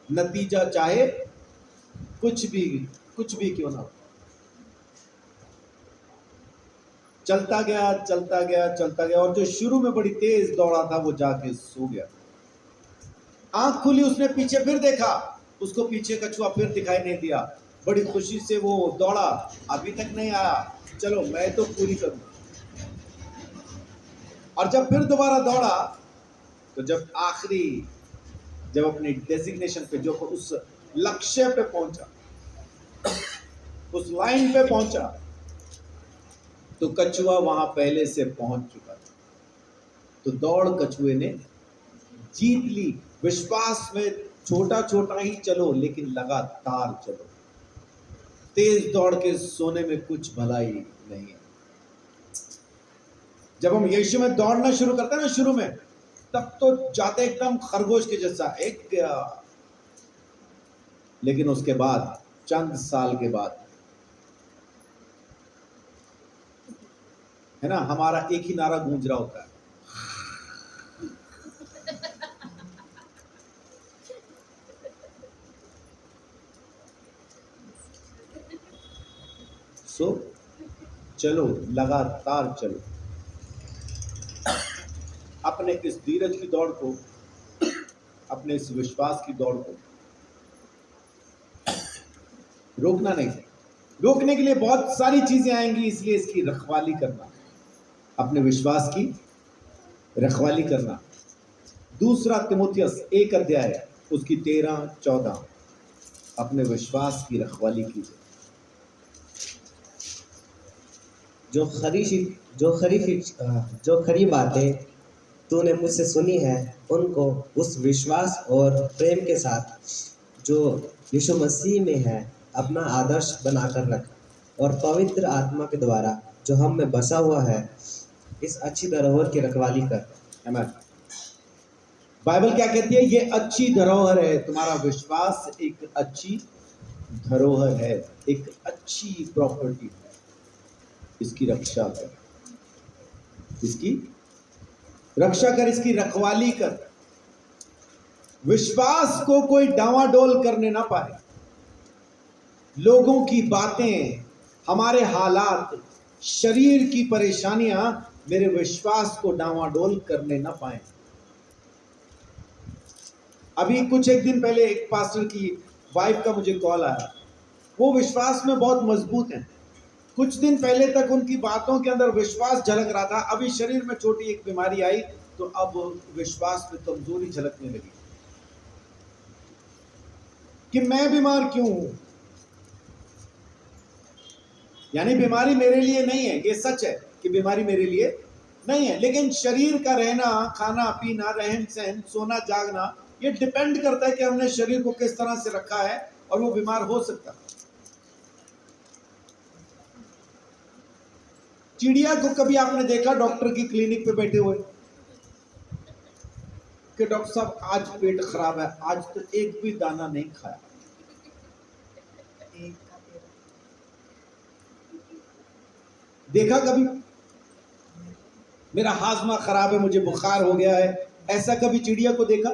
नतीजा चाहे कुछ भी क्यों ना हो। चलता गया और जो शुरू में बड़ी तेज दौड़ा था वो जाके सो गया। आंख खुली, उसने पीछे फिर देखा, उसको पीछे कछुआ फिर दिखाई नहीं दिया। बड़ी खुशी से वो दौड़ा, अभी तक नहीं आया, चलो मैं तो पूरी करूं। और जब फिर दोबारा दौड़ा तो जब अपनी डेजिग्नेशन पे, जो उस लक्ष्य पे पहुंचा, उस लाइन पे पहुंचा, तो कछुआ वहां पहले से पहुंच चुका था। तो दौड़ कछुए ने जीत ली। विश्वास में छोटा छोटा ही चलो, लेकिन लगातार चलो। तेज दौड़ के सोने में कुछ भलाई नहीं है। जब हम यीशु में दौड़ना शुरू करते हैं ना शुरू में, तब तो जाते एकदम खरगोश के जैसा एक गया, लेकिन उसके बाद चंद साल के बाद है ना, हमारा एक ही नारा गूंज रहा होता है, सो चलो, लगातार चलो, अपने इस धीरज की दौड़ को, अपने इस विश्वास की दौड़ को रोकना नहीं। रोकने के लिए बहुत सारी चीजें आएंगी, इसलिए इसकी रखवाली करना, अपने विश्वास की रखवाली करना। दूसरा तिमुथियुस 1 अध्याय उसकी 13-14, अपने विश्वास की रखवाली कीजिए। जो खरी बातें तूने मुझसे सुनी है, उनको उस विश्वास और प्रेम के साथ जो यीशु मसीह में है अपना आदर्श बनाकर रख, और पवित्र आत्मा के द्वारा जो हम में बसा हुआ है, इस अच्छी धरोहर की रखवाली कर। आमीन। बाइबल क्या कहती है? ये अच्छी धरोहर है, तुम्हारा विश्वास एक अच्छी धरोहर है, एक अच्छी प्रॉपर्टी है। इसकी रक्षा कर, इसकी रक्षा कर, इसकी रखवाली कर। विश्वास को कोई डावाडोल करने ना पाए, लोगों की बातें, हमारे हालात, शरीर की परेशानियां मेरे विश्वास को डावाडोल करने ना पाए। अभी कुछ एक दिन पहले एक पास्टर की वाइफ का मुझे कॉल आया, वो विश्वास में बहुत मजबूत हैं। कुछ दिन पहले तक उनकी बातों के अंदर विश्वास झलक रहा था, अभी शरीर में छोटी एक बीमारी आई तो अब विश्वास में कमजोरी झलकने लगी कि मैं बीमार क्यों हूं। यानी बीमारी मेरे लिए नहीं है, ये सच है कि बीमारी मेरे लिए नहीं है, लेकिन शरीर का रहना, खाना पीना, रहन सहन, सोना जागना, ये डिपेंड करता है कि हमने शरीर को किस तरह से रखा है, और वो बीमार हो सकता है। चिड़िया को कभी आपने देखा डॉक्टर की क्लिनिक पे बैठे हुए कि डॉक्टर साहब आज पेट खराब है, आज तो एक भी दाना नहीं खाया? देखा कभी? मेरा हाजमा खराब है, मुझे बुखार हो गया है, ऐसा कभी चिड़िया को देखा?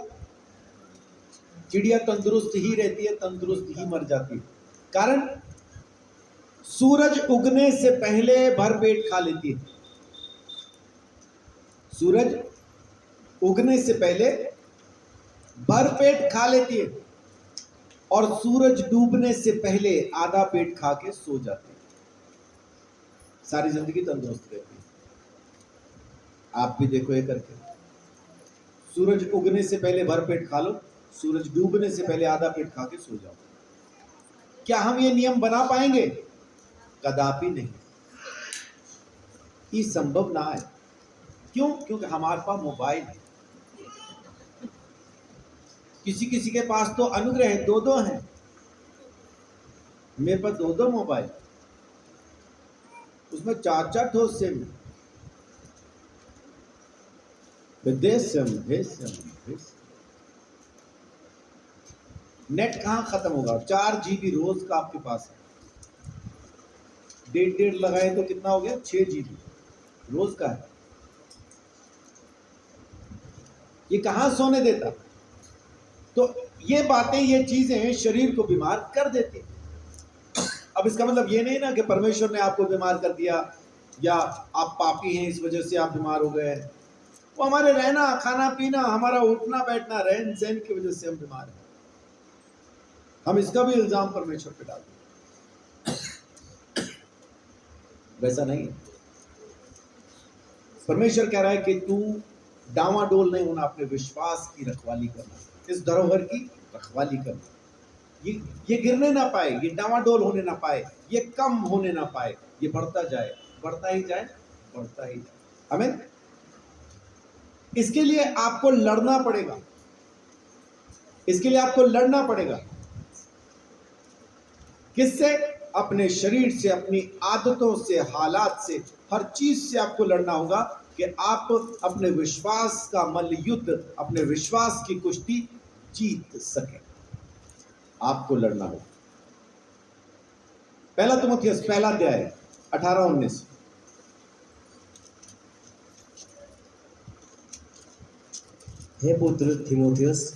चिड़िया तंदुरुस्त ही रहती है, तंदुरुस्त ही मर जाती है। कारण सूरज उगने से पहले भरपेट खा लेती है। सूरज उगने से पहले भरपेट खा लेती है, और सूरज डूबने से पहले आधा पेट खा के सो जाती है। सारी जिंदगी तंदुरुस्त रहती है। आप भी देखो ये करके, सूरज उगने से पहले भरपेट खा लो, सूरज डूबने से पहले आधा पेट खा के सो जाओ। क्या हम ये नियम बना पाएंगे? कदापि नहीं, ये संभव ना है। क्यों? क्योंकि हमारे पास मोबाइल है। किसी किसी के पास तो अनुग्रह है, 2-2 हैं। मेरे पास 2-2 मोबाइल, उसमें 4-4 ठो सिम, विदेश सिम। नेट कहाँ खत्म होगा? 4 GB रोज का आपके पास है, 1.5 लगाए तो कितना हो गया? 6 GB रोज का है। ये कहाँ सोने देता? तो ये बातें, ये चीजें शरीर को बीमार कर देती। अब इसका मतलब ये नहीं ना कि परमेश्वर ने आपको बीमार कर दिया या आप पापी हैं इस वजह से आप बीमार हो गए। वो हमारे रहना, खाना पीना, हमारा उठना बैठना, रहन सहन की वजह से हम बीमार हैं। हम इसका भी इल्जाम परमेश्वर पे डालते हैं। वैसा नहीं है। परमेश्वर कह रहा है कि तू डावाडोल नहीं होना, अपने विश्वास की रखवाली करना, इस धरोहर की रखवाली करना। ये गिरने ना पाए, ये डावाडोल होने ना पाए, ये कम होने ना पाए, ये बढ़ता जाए, बढ़ता ही जाए, बढ़ता ही जाए। आमीन। इसके लिए आपको लड़ना पड़ेगा, इसके लिए आपको लड़ना पड़ेगा। किससे? अपने शरीर से, अपनी आदतों से, हालात से, हर चीज से आपको लड़ना होगा कि आप अपने विश्वास का मल्ल युद्ध, अपने विश्वास की कुश्ती जीत सकें। आपको लड़ना होगा। पहला तीमुथियुस पहला अध्याय 18-19। हे पुत्र थिमोथियस,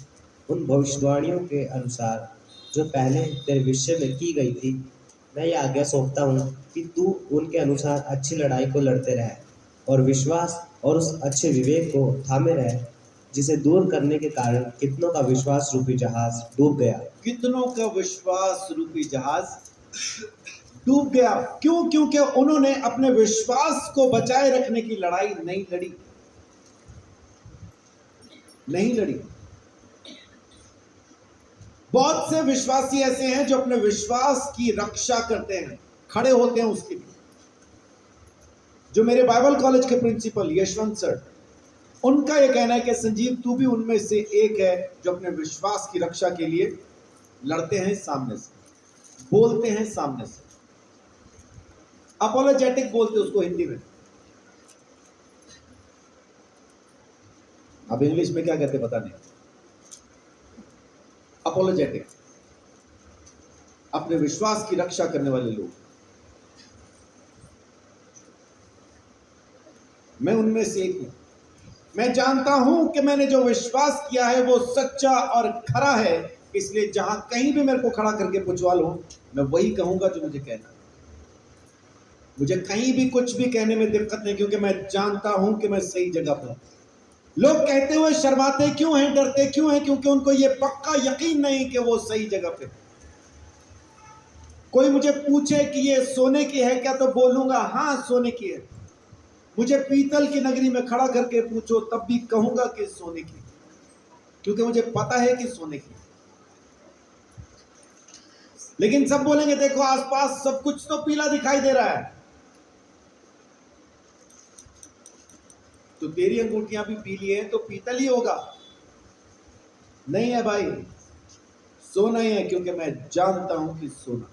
उन भविष्यवाणियों के अनुसार जो पहले तेरे विषय में की गई थी, मैं ये आज्ञा सौंपता हूँ कि तू उनके अनुसार अच्छी लड़ाई को लड़ते रहे और विश्वास और उस अच्छे विवेक को थामे रहे, जिसे दूर करने के कारण कितनों का विश्वास रूपी जहाज डूब गया। कितनों का विश्वास रूपी जहाज डूब गया। क्यों? क्योंकि उन्होंने अपने विश्वास को बचाए रखने की लड़ाई नहीं लड़ी। बहुत से विश्वासी ऐसे हैं जो अपने विश्वास की रक्षा करते हैं, खड़े होते हैं उसके लिए। जो मेरे बाइबल कॉलेज के प्रिंसिपल यशवंत सर, उनका यह कहना है कि संजीव, तू भी उनमें से एक है जो अपने विश्वास की रक्षा के लिए लड़ते हैं, सामने से बोलते हैं, सामने से अपोलोजेटिक बोलते उसको हिंदी में। अब इंग्लिश में क्या कहते पता नहीं। अपोलोजेटिक, अपने विश्वास की रक्षा करने वाले लोग। मैं उनमें से एक हूं। मैं जानता हूं कि मैंने जो विश्वास किया है वो सच्चा और खरा है, इसलिए जहां कहीं भी मेरे को खड़ा करके पूछवा लो, मैं वही कहूंगा जो मुझे कहना है। मुझे कहीं भी कुछ भी कहने में दिक्कत नहीं, क्योंकि मैं जानता हूं कि मैं सही जगह पर हूं। लोग कहते हुए शर्माते क्यों हैं, डरते क्यों हैं? क्योंकि उनको ये पक्का यकीन नहीं कि वो सही जगह पे। कोई मुझे पूछे कि ये सोने की है क्या, तो बोलूंगा हाँ सोने की है। मुझे पीतल की नगरी में खड़ा करके पूछो तब भी कहूंगा कि सोने की, क्योंकि मुझे पता है कि सोने की। लेकिन सब बोलेंगे देखो आसपास सब कुछ तो पीला दिखाई दे रहा है, तो तेरी अंगूठियां भी पीली है तो पीतल ही होगा। नहीं है भाई, सोना ही है, क्योंकि मैं जानता हूं कि सोना।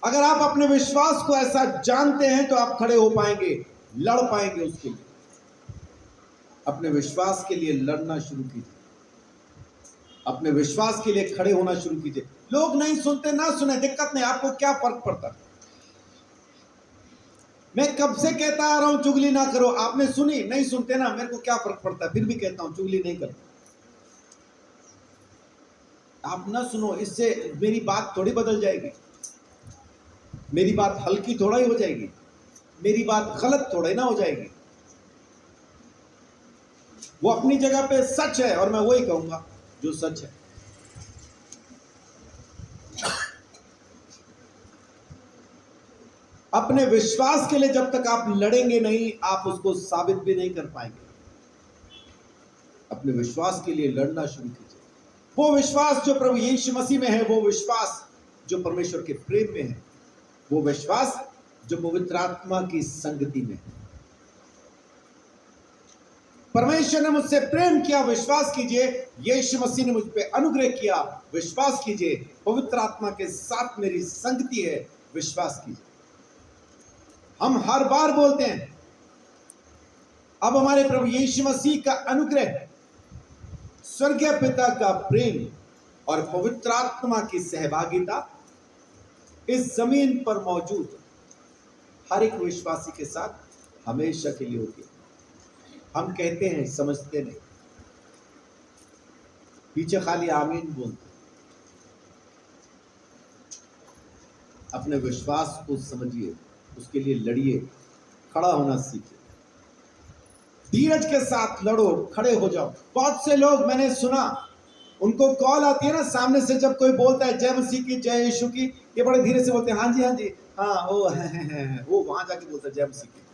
अगर आप अपने विश्वास को ऐसा जानते हैं तो आप खड़े हो पाएंगे, लड़ पाएंगे उसके लिए। अपने विश्वास के लिए लड़ना शुरू कीजिए, अपने विश्वास के लिए खड़े होना शुरू कीजिए। लोग नहीं सुनते ना सुने, दिक्कत नहीं, आपको क्या फर्क पड़ता। मैं कब से कहता आ रहा हूं चुगली ना करो, आपने सुनी नहीं? सुनते ना, मेरे को क्या फर्क पड़ता, फिर भी कहता हूं चुगली नहीं करो। आप ना सुनो, इससे मेरी बात थोड़ी बदल जाएगी, मेरी बात हल्की थोड़ा ही हो जाएगी, मेरी बात गलत थोड़ा ही ना हो जाएगी। वो अपनी जगह पे सच है और मैं वही कहूंगा जो सच है। अपने विश्वास के लिए जब तक आप लड़ेंगे नहीं, आप उसको साबित भी नहीं कर पाएंगे। अपने विश्वास के लिए लड़ना शुरू कीजिए। वो विश्वास जो प्रभु यीशु मसीह में है, वो विश्वास जो परमेश्वर के प्रेम में है, वो विश्वास जो पवित्र आत्मा की संगति में है। परमेश्वर ने मुझसे प्रेम किया, विश्वास कीजिए। यीशु मसीह ने मुझ पे अनुग्रह किया, विश्वास कीजिए। पवित्र आत्मा के साथ मेरी संगति है, विश्वास कीजिए। हम हर बार बोलते हैं, अब हमारे प्रभु यीशु मसीह का अनुग्रह, स्वर्गीय पिता का प्रेम और पवित्र आत्मा की सहभागिता इस जमीन पर मौजूद हर एक विश्वासी के साथ हमेशा के लिए होती है। हम कहते हैं, समझते नहीं, पीछे खाली आमीन बोलते। अपने विश्वास को समझिए, उसके लिए लड़िए, खड़ा होना सीखिए, धीरज के साथ लड़ो, खड़े हो जाओ। बहुत से लोग मैंने सुना, उनको कॉल आती है ना सामने से, जब कोई बोलता है जय मसीह की, जय यीशु की, ये बड़े धीरे से बोलते हैं, हाँ जी हाँ जी हाँ, वो है। वो वहां जाके बोलता है जय मसीह की।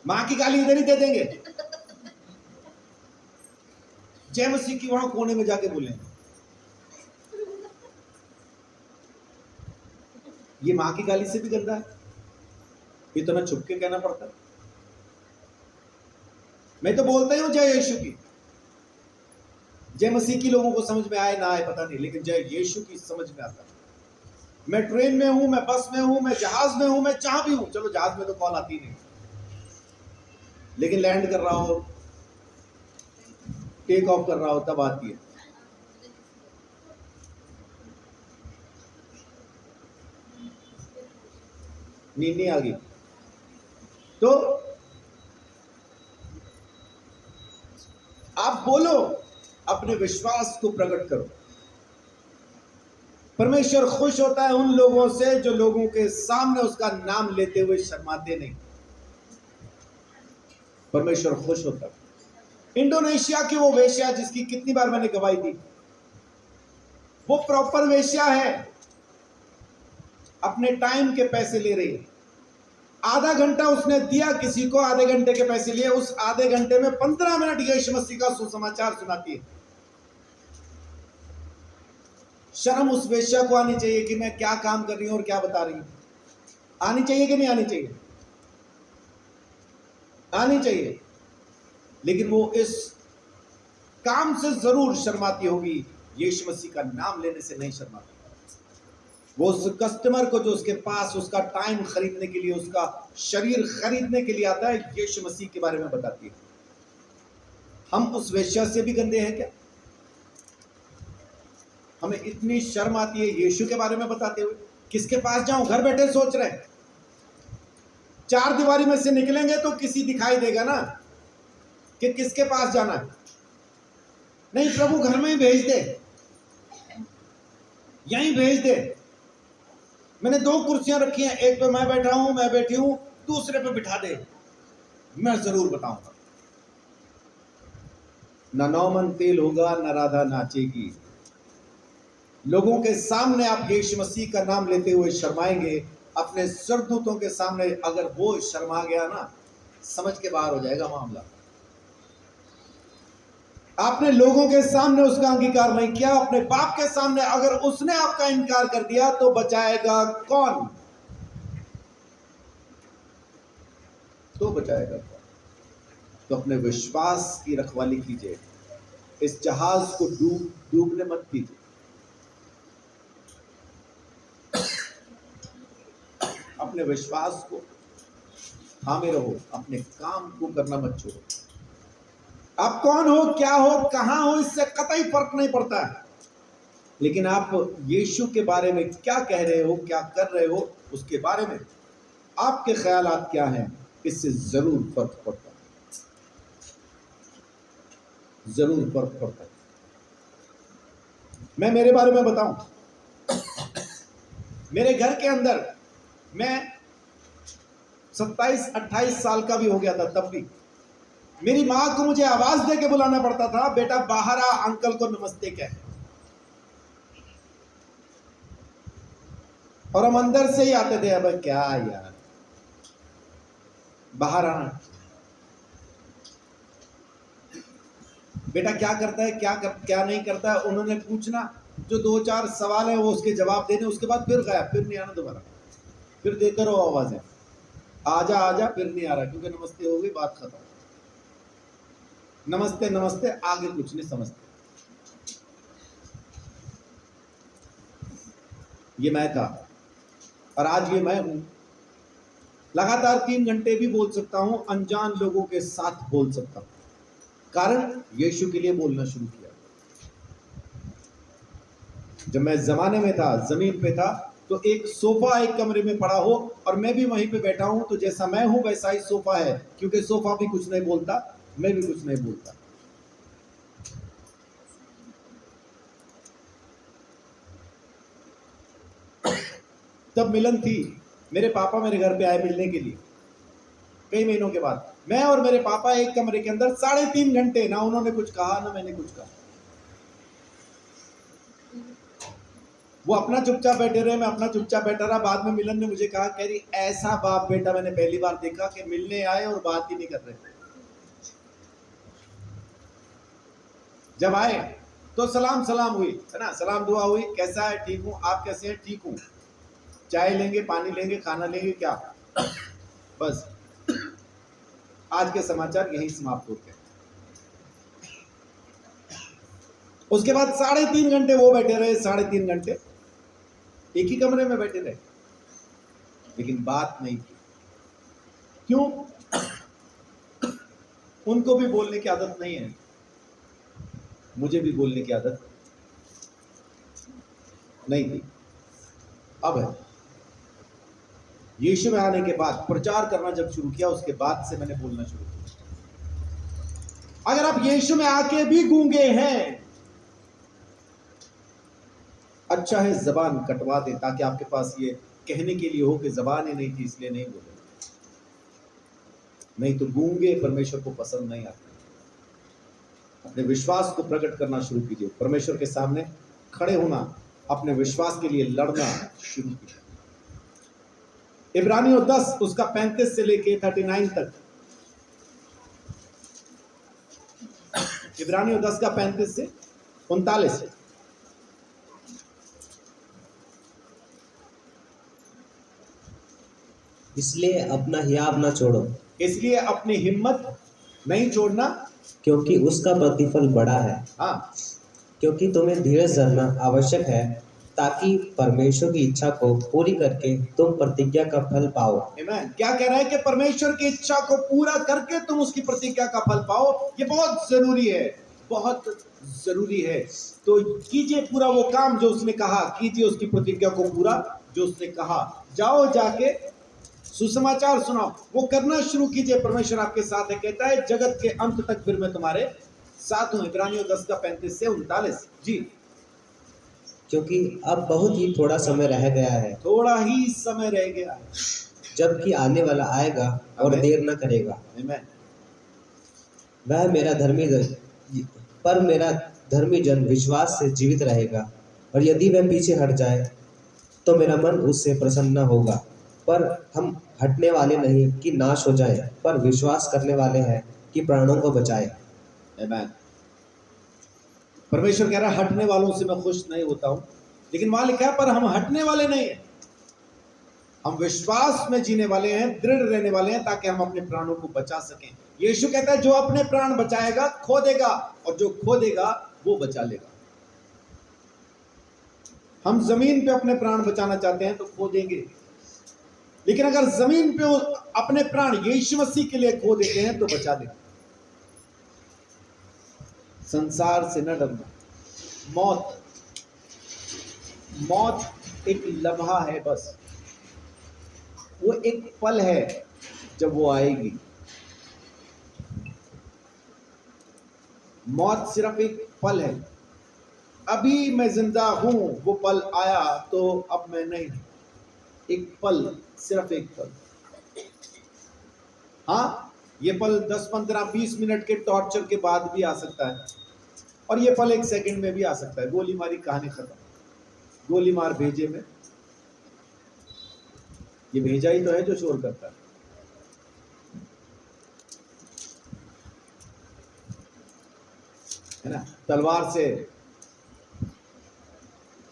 मां की गाली इधर ही दे देंगे, जय मसीह की वहां कोने में जाके बोलेंगे। ये मां की गाली से भी गंदा है, ये तो मैं छुप के कहना पड़ता है। मैं तो बोलता ही हूं जय यीशु की। जय मसीह की लोगों को समझ में आए ना आए पता नहीं, लेकिन जय यीशु की समझ में आता है। मैं ट्रेन में हूं, मैं बस में हूं, मैं जहाज में हूं, मैं जहां भी हूं। चलो जहाज में तो कॉल आती नहीं, लेकिन लैंड कर रहा हो, टेक ऑफ कर रहा हो, तब आती है। नींद नहीं आ गई तो आप बोलो, अपने विश्वास को प्रकट करो। परमेश्वर खुश होता है उन लोगों से जो लोगों के सामने उसका नाम लेते हुए शर्माते नहीं। परमेश्वर खुश होता है। इंडोनेशिया की वो वेश्या जिसकी कितनी बार मैंने गवाही दी, वो प्रॉपर वेश्या है, अपने टाइम के पैसे ले रही है। आधा घंटा उसने दिया किसी को, आधे घंटे के पैसे लिए, उस आधे घंटे में 15 मिनट यीशु मसीह का सुसमाचार सुनाती है। शर्म उस वेश्या को आनी चाहिए कि मैं क्या काम कर रही हूं और क्या बता रही हूं। आनी चाहिए कि नहीं आनी चाहिए? आनी चाहिए। लेकिन वो इस काम से जरूर शर्माती होगी, यीशु मसीह का नाम लेने से नहीं शर्माती। वो उस कस्टमर को जो उसके पास उसका टाइम खरीदने के लिए, उसका शरीर खरीदने के लिए आता है, यीशु मसीह के बारे में बताती है। हम उस वेश्या से भी गंदे हैं क्या? हमें इतनी शर्म आती है यीशु के बारे में बताते हुए। किसके पास जाऊं? घर बैठे सोच रहे हैं, चार दीवारी में से निकलेंगे तो किसी दिखाई देगा ना कि किसके पास जाना है। नहीं, प्रभु घर में ही भेज दे, यहीं भेज दे। मैंने 2 कुर्सियां रखी हैं, एक पे मैं बैठा हूं, मैं बैठी हूं, दूसरे पे बिठा दे, मैं जरूर बताऊंगा। ना नौमन तेल होगा, ना राधा नाचेगी। लोगों के सामने आप यीशु मसीह का नाम लेते हुए शर्माएंगे, अपने सरदूतों के सामने अगर वो शर्मा गया ना, समझ के बाहर हो जाएगा मामला। आपने लोगों के सामने उसका अंगीकार नहीं किया, अपने बाप के सामने अगर उसने आपका इनकार कर दिया तो बचाएगा कौन? तो बचाएगा कौन? तो अपने विश्वास की रखवाली कीजिए, इस जहाज को डूबने मत दीजिए। अपने विश्वास को थामे रहो, अपने काम को करना मत छोड़ो। आप कौन हो, क्या हो, कहां हो, इससे कतई फर्क नहीं पड़ता है, लेकिन आप यीशु के बारे में क्या कह रहे हो, क्या कर रहे हो, उसके बारे में आपके ख्यालात क्या हैं, इससे जरूर फर्क पड़ता है, जरूर फर्क पड़ता है। मैं मेरे बारे में बताऊं, मेरे घर के अंदर मैं 27-28 साल का भी हो गया था, तब भी मेरी माँ को मुझे आवाज दे के बुलाना पड़ता था, बेटा बाहर आ, अंकल को नमस्ते कह। और हम अंदर से ही आते थे, अब क्या यार, बाहर आना। बेटा क्या करता है, क्या नहीं करता है, उन्होंने पूछना, जो 2-4 सवाल है वो उसके जवाब देने, उसके बाद फिर गया, फिर नहीं आना दोबारा, फिर देते रहो आवाजें, आजा आजा, फिर नहीं आ रहा, क्योंकि नमस्ते हो गई, बात खत्म। नमस्ते नमस्ते, आगे कुछ नहीं समझते। ये मैं था और आज ये मैं हूं। लगातार 3 घंटे भी बोल सकता हूं, अनजान लोगों के साथ बोल सकता हूं, कारण यीशु के लिए बोलना शुरू किया। जब मैं जमाने में था, जमीन पे था, तो एक सोफा एक कमरे में पड़ा हो और मैं भी वहीं पे बैठा हूं, तो जैसा मैं हूं वैसा ही सोफा है, क्योंकि सोफा भी कुछ नहीं बोलता, मैं भी कुछ नहीं बोलता। तब मिलन थी, मेरे पापा मेरे घर पे आए मिलने के लिए कई महीनों के बाद। मैं और मेरे पापा एक कमरे के अंदर 3.5 घंटे, ना उन्होंने कुछ कहा ना मैंने कुछ कहा। वो अपना चुपचाप बैठे रहे, मैं अपना चुपचाप बैठा रहा। बाद में मिलन ने मुझे कहा, कह रही ऐसा बाप बेटा मैंने पहली बार देखा कि मिलने आए और बात ही नहीं कर रहे। जब आए तो सलाम हुई, है ना, सलाम दुआ हुई, कैसा है, ठीक हूँ, आप कैसे हैं, ठीक हूँ, चाय लेंगे, पानी लेंगे, खाना लेंगे, क्या, बस आज के समाचार यहीं समाप्त होते हैं। उसके बाद 3.5 घंटे वो बैठे रहे, 3.5 घंटे। एक ही कमरे में बैठे रहे, लेकिन बात नहीं की। क्यों? उनको भी बोलने की आदत नहीं है, मुझे भी बोलने की आदत नहीं थी, अब है। यीशु में आने के बाद प्रचार करना जब शुरू किया, उसके बाद से मैंने बोलना शुरू किया। अगर आप यीशु में आके भी गूंगे हैं, अच्छा है जबान कटवा दे, ताकि आपके पास ये कहने के लिए हो कि जबान ही नहीं थी इसलिए नहीं बोले। नहीं तो गूंगे परमेश्वर को पसंद नहीं आते। अपने विश्वास को प्रकट करना शुरू कीजिए, परमेश्वर के सामने खड़े होना, अपने विश्वास के लिए लड़ना शुरू कीजिए। इब्रानियों 10 उसका 35 से लेके 39 तक, इब्रानियों 10 का 35 से 39। इसलिए अपना हियाव न छोड़ो, इसलिए अपनी हिम्मत नहीं छोड़ना, क्योंकि उसका प्रतिफल बड़ा है। हाँ, क्योंकि तुम्हें धीरज धरना आवश्यक है, ताकि परमेश्वर की इच्छा को पूरी करके तुम प्रतिज्ञा का फल पाओ। आमीन। क्या कह रहा है कि परमेश्वर की इच्छा को पूरा करके तुम उसकी प्रतिज्ञा का फल पाओ। ये बहुत जरूरी है, बहुत जरूरी है। तो कीजिए पूरा वो काम जो उसने कहा, कीजिए उसकी प्रतिज्ञा को पूरा जो उसने कहा। जाओ जाके सुसमाचार सुनाओ, वो करना शुरू कीजिए। परमेश्वर आपके साथ है, कहता है जगत के अंत तक फिर मैं तुम्हारे साथ हूं। इब्रानियों 10 का 35 से 39 जी। क्योंकि अब बहुत ही थोड़ा समय रह गया है, थोड़ा ही समय रह गया है, जबकि आने वाला आएगा और आमीन। देर न करेगा। आमीन। वह मेरा धर्मी जन विश्वास से जीवित रहेगा, और यदि वह पीछे हट जाए तो मेरा मन उससे प्रसन्न न होगा। पर हम हटने वाले नहीं कि नाश हो जाए, पर विश्वास करने वाले हैं कि प्राणों को बचाए। आमीन। परमेश्वर कह रहा है हटने वालों से मैं खुश नहीं होता हूं, लेकिन वहां लिखा है पर हम हटने वाले नहीं हैं, हम विश्वास में जीने वाले हैं, दृढ़ रहने वाले हैं, ताकि हम अपने प्राणों को बचा सकें। यीशु कहता है जो अपने प्राण बचाएगा खो देगा, और जो खो देगा वो बचा लेगा। हम जमीन पे अपने प्राण बचाना चाहते हैं तो खो देंगे, लेकिन अगर जमीन पे अपने प्राण यीशु मसीह के लिए खो देते हैं तो बचा देंगे। संसार से न डरना। मौत एक लम्हा है, बस वो एक पल है जब वो आएगी। मौत सिर्फ एक पल है। अभी मैं जिंदा हूं, वो पल आया तो अब मैं नहीं। एक पल, सिर्फ एक पल। हाँ, ये पल 10, 15, 20 मिनट के टॉर्चर के बाद भी आ सकता है, और ये पल 1 सेकंड में भी आ सकता है। गोली मारी, कहानी खत्म। गोली मार भेजे में, ये भेजा ही तो है जो शोर करता है। है ना? तलवार से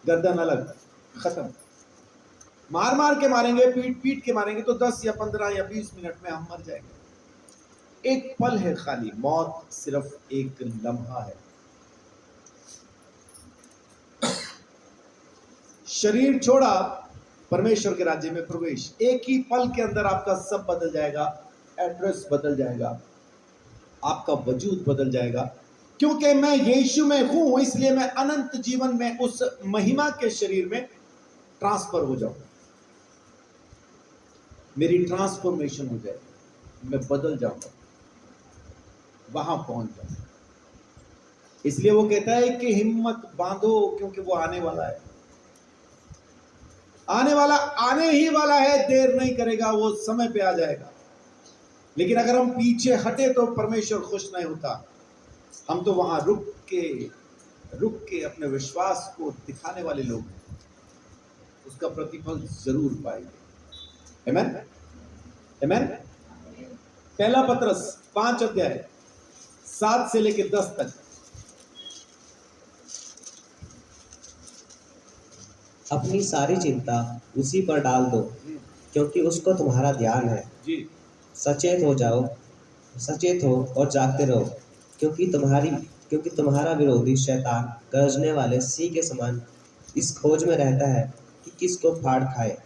गर्दन अलग, खत्म। मार मार के मारेंगे, पीट पीट के मारेंगे तो 10 या 15 या 20 मिनट में हम मर जाएंगे। एक पल है खाली, मौत सिर्फ एक लम्हा है। शरीर छोड़ा, परमेश्वर के राज्य में प्रवेश। एक ही पल के अंदर आपका सब बदल जाएगा, एड्रेस बदल जाएगा, आपका वजूद बदल जाएगा। क्योंकि मैं यीशु में हूं, इसलिए मैं अनंत जीवन में उस महिमा के शरीर में ट्रांसफर हो जाऊं। मेरी ट्रांसफॉर्मेशन हो जाए, मैं बदल जाऊंगा, वहां पहुंच जाऊंगा। इसलिए वो कहता है कि हिम्मत बांधो, क्योंकि वो आने वाला है। आने वाला, आने ही वाला है, देर नहीं करेगा, वो समय पे आ जाएगा। लेकिन अगर हम पीछे हटे तो परमेश्वर खुश नहीं होता। हम तो वहां रुक के अपने विश्वास को दिखाने वाले लोग हैं, उसका प्रतिफल जरूर पाएंगे। आमीन, आमीन। पहला पत्रस 5 अध्याय 7 से लेकर 10 तक। अपनी सारी चिंता उसी पर डाल दो, क्योंकि उसको तुम्हारा ध्यान है। जी। सचेत हो और जागते रहो, क्योंकि तुम्हारा विरोधी शैतान गरजने वाले सिंह के समान इस खोज में रहता है कि किसको फाड़ खाए।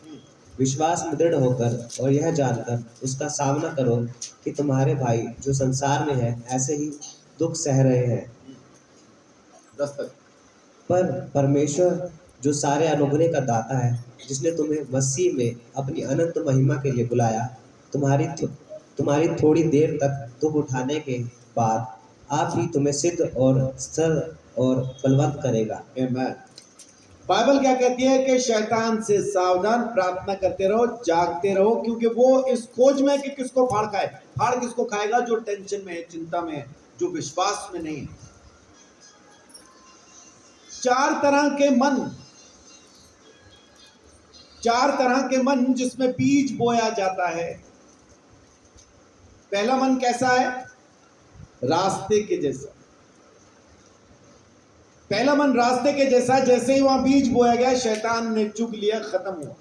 विश्वास में दृढ़ होकर और यह जानकर उसका सामना करो कि तुम्हारे भाई जो संसार में है ऐसे ही दुख सह रहे हैं। 10 तक। पर परमेश्वर जो सारे अनुग्रह का दाता है, जिसने तुम्हें मसीह में अपनी अनंत महिमा के लिए बुलाया, तुम्हारी थोड़ी देर तक दुख उठाने के बाद आप ही तुम्हें सिद्ध और स्थिर और बलवंत करेगा। आमेन। बाइबल क्या कहती है कि शैतान से सावधान, प्रार्थना करते रहो, जागते रहो, क्योंकि वो इस खोज में है कि किसको फाड़ खाए। फाड़ किसको खाएगा? जो टेंशन में है, चिंता में है, जो विश्वास में नहीं है। 4 तरह के मन, 4 तरह के मन जिसमें बीज बोया जाता है। पहला मन कैसा है? रास्ते के जैसा। पहला मन रास्ते के जैसा, जैसे ही वहां बीज बोया गया, शैतान ने चुग लिया, खत्म हुआ।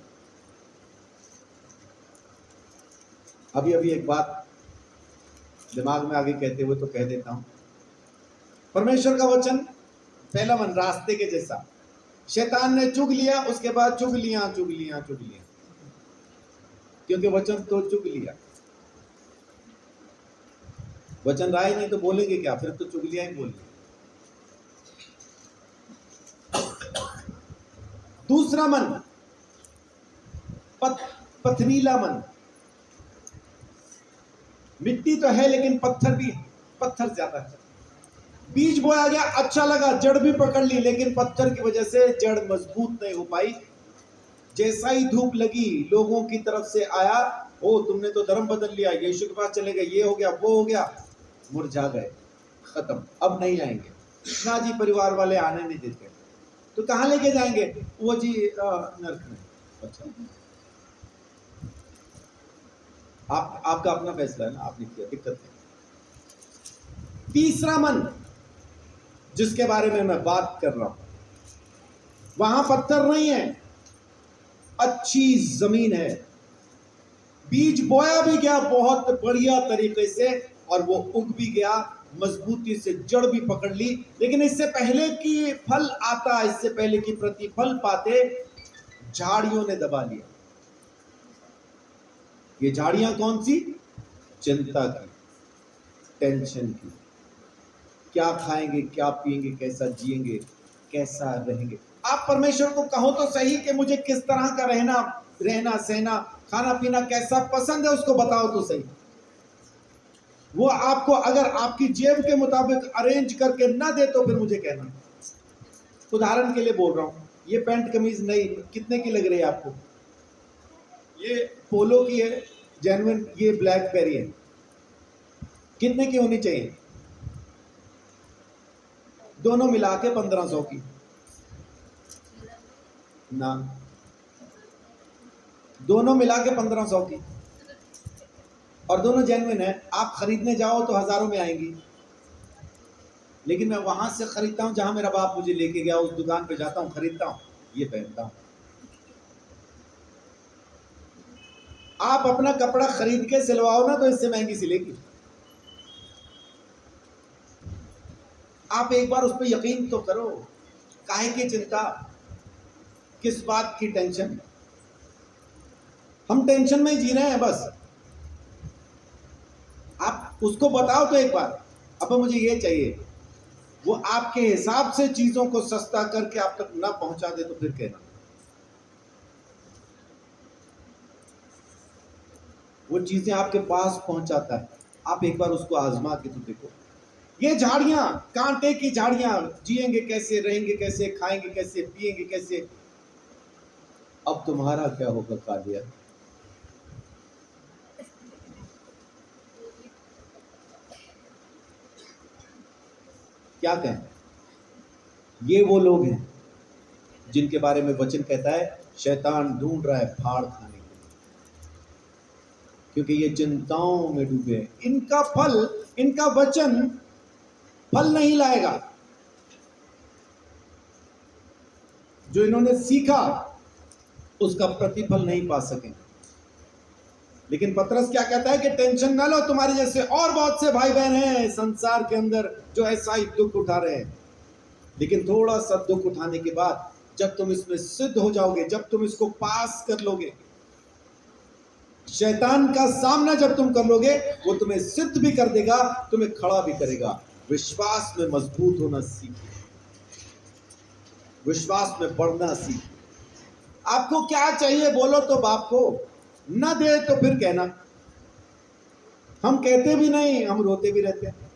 अभी अभी एक बात दिमाग में आगे कहते हुए तो कह देता हूं। परमेश्वर का वचन, पहला मन रास्ते के जैसा, शैतान ने चुग लिया, उसके बाद चुगलियां, क्योंकि वचन तो चुग लिया। वचन राय नहीं तो बोलेंगे क्या? फिर तो चुगलियां ही बोलेंगे। दूसरा मन पथरीला मन। मिट्टी तो है लेकिन पत्थर भी, पत्थर ज्यादा है। बीज बोया गया, अच्छा लगा, जड़ भी पकड़ ली, लेकिन पत्थर की वजह से जड़ मजबूत नहीं हो पाई। जैसा ही धूप लगी, लोगों की तरफ से आया, ओ तुमने तो धर्म बदल लिया, यीशु के पास चले गए, ये हो गया, वो हो गया, मुरझा गए, खत्म, अब नहीं आएंगे ना जी, परिवार वाले आने नहीं देते। तो कहाँ लेके जाएंगे? वो जी नर्क में। अच्छा, आपका अपना फैसला है ना, आपने किया, दिक्कत नहीं। तीसरा मन जिसके बारे में मैं बात कर रहा हूं, वहां पत्थर नहीं है, अच्छी जमीन है। बीज बोया भी गया बहुत बढ़िया तरीके से, और वो उग भी गया, मजबूती से जड़ भी पकड़ ली, लेकिन इससे पहले कि फल आता, इससे पहले कि प्रतिफल पाते, झाड़ियों ने दबा लिया। ये झाड़ियां कौन सी? चिंता की, टेंशन की। क्या खाएंगे, क्या पिएंगे, कैसा जिएंगे, कैसा रहेंगे। आप परमेश्वर को कहो तो सही कि मुझे किस तरह का रहना सहना, खाना पीना कैसा पसंद है, उसको बताओ तो सही। वो आपको अगर आपकी जेब के मुताबिक अरेंज करके ना दे तो फिर मुझे कहना। उदाहरण के लिए बोल रहा हूं, ये पैंट कमीज नहीं, कितने की लग रही है आपको? ये पोलो की है, जेन्युइन, ये ब्लैकबेरी है, कितने की होनी चाहिए? दोनों मिला के 1500 की ना, दोनों मिला के 1500 की, और दोनों जेन्युइन है। आप खरीदने जाओ तो हजारों में आएंगी, लेकिन मैं वहां से खरीदता हूं जहां मेरा बाप मुझे लेके गया, उस दुकान पे जाता हूं, खरीदता हूं, ये पहनता हूं। आप अपना कपड़ा खरीद के सिलवाओ ना तो इससे महंगी सिलेगी। आप एक बार उस पर यकीन तो करो। काहे की चिंता, किस बात की टेंशन? हम टेंशन में ही जी रहे हैं बस। आप उसको बताओ तो एक बार, अब मुझे ये चाहिए, वो आपके हिसाब से चीजों को सस्ता करके आप तक ना पहुंचा दे तो फिर कहना। वो चीजें आपके पास पहुंचाता है, आप एक बार उसको आजमा के तो देखो। ये झाड़ियां, कांटे की झाड़ियां, जिएंगे कैसे, रहेंगे कैसे, खाएंगे कैसे, पिएंगे कैसे। अब तुम्हारा क्या होगा कादिया? क्या कहें? ये वो लोग हैं जिनके बारे में वचन कहता है शैतान ढूंढ रहा है फाड़ खाने के लिए, क्योंकि ये चिंताओं में डूबे हैं। इनका फल, इनका वचन फल नहीं लाएगा। जो इन्होंने सीखा उसका प्रतिफल नहीं पा सकेंगे। लेकिन पतरस क्या कहता है कि टेंशन ना लो, तुम्हारे जैसे और बहुत से भाई बहन हैं संसार के अंदर जो ऐसा ही दुख उठा रहे हैं। लेकिन थोड़ा सा दुख उठाने के बाद जब तुम इसमें सिद्ध हो जाओगे, जब तुम इसको पास कर लोगे, शैतान का सामना जब तुम कर लोगे, वो तुम्हें सिद्ध भी कर देगा, तुम्हें खड़ा भी करेगा। विश्वास में मजबूत होना सीखिए, विश्वास में बढ़ना सीखिए। आपको क्या चाहिए बोलो तो बाप को, न दे तो फिर कहना। हम कहते भी नहीं, हम रोते भी रहते हैं,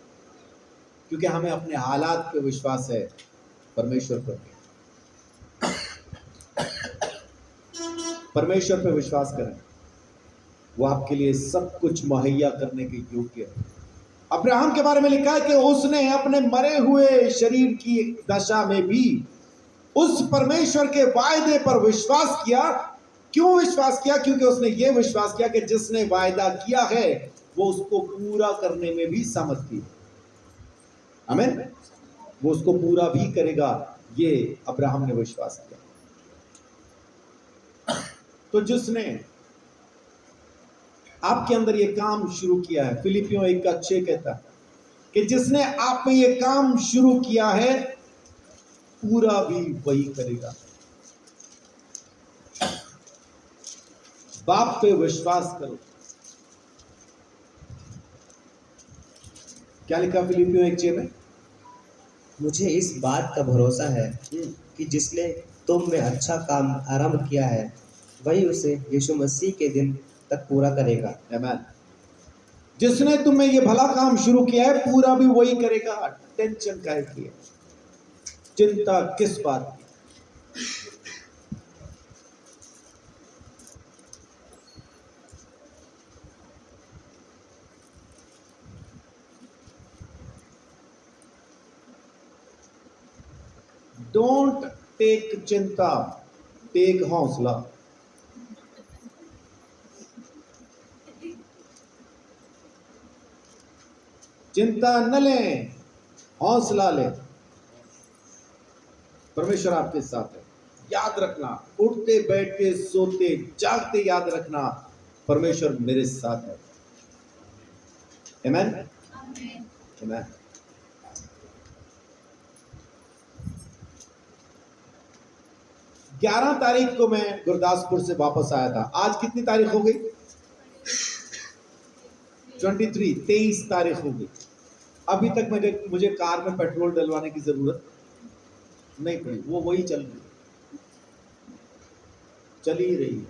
क्योंकि हमें अपने हालात पे विश्वास है, परमेश्वर पर परमेश्वर पे विश्वास करें, वो आपके लिए सब कुछ मुहैया करने के योग्य है। अब्राहम के बारे में लिखा है कि उसने अपने मरे हुए शरीर की दशा में भी उस परमेश्वर के वायदे पर विश्वास किया। क्यों विश्वास किया? क्योंकि उसने ये विश्वास किया कि जिसने वायदा किया है वो उसको पूरा करने में भी सामर्थ्य है। आमीन। वो उसको पूरा भी करेगा, ये अब्राहम ने विश्वास किया। तो जिसने आपके अंदर ये काम शुरू किया है, फिलिपियों 1:6 कहता है कि जिसने आप में ये काम शुरू किया है पूरा भी वही करेगा। बाप पे विश्वास करो। क्या लिखा फिलिपियों 1:6 में? मुझे इस बात का भरोसा है कि जिसने तुम में अच्छा काम आरंभ किया है वही उसे यीशु मसीह के दिन तक पूरा करेगा। आमीन। जिसने तुम में ये भला काम शुरू किया है पूरा भी वही करेगा। टेंशन काहे की है? चिंता किस बात की? डोंट टेक चिंता, टेक हौसला। चिंता न लें, हौसला लें। परमेश्वर आपके साथ है। याद रखना, उठते बैठते सोते जागते याद रखना, परमेश्वर मेरे साथ है। आमीन। आमीन। 11 तारीख को मैं गुरदासपुर से वापस आया था। आज कितनी तारीख हो गई? 23 तारीख हो गई। अभी तक मुझे कार में पेट्रोल डलवाने की जरूरत नहीं पड़ी। वो वही चल ही रही है।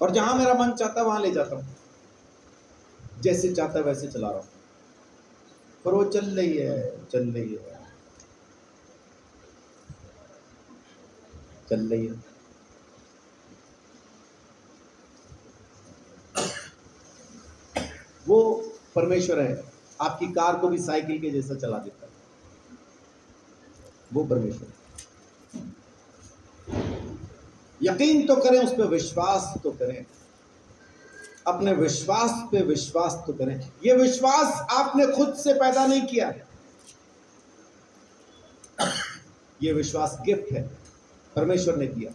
और जहां मेरा मन चाहता वहां ले जाता हूं, जैसे चाहता वैसे चला रहा हूं। पर वो चल रही है, चल रही है, चल रही है। वो परमेश्वर है, आपकी कार को भी साइकिल के जैसा चला देता है। वो परमेश्वर। यकीन तो करें, उस पर विश्वास तो करें, अपने विश्वास पे विश्वास तो करें। ये विश्वास आपने खुद से पैदा नहीं किया, ये विश्वास गिफ्ट है, परमेश्वर ने दिया।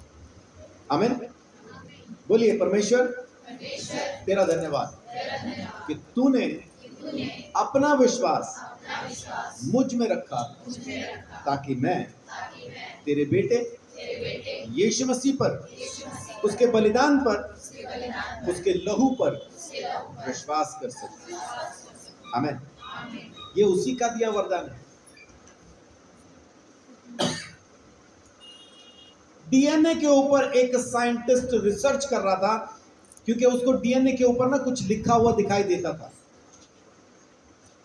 आमीन। बोलिए, परमेश्वर तेरा धन्यवाद कि तूने अपना विश्वास मुझ में रखा, ताकि मैं तेरे बेटे यीशु मसीह पर, उसके बलिदान पर, उसके लहू पर विश्वास कर सकूं। आमीन। ये उसी का दिया वरदान है। डीएनए के ऊपर एक साइंटिस्ट रिसर्च कर रहा था, क्योंकि उसको डीएनए के ऊपर ना कुछ लिखा हुआ दिखाई देता था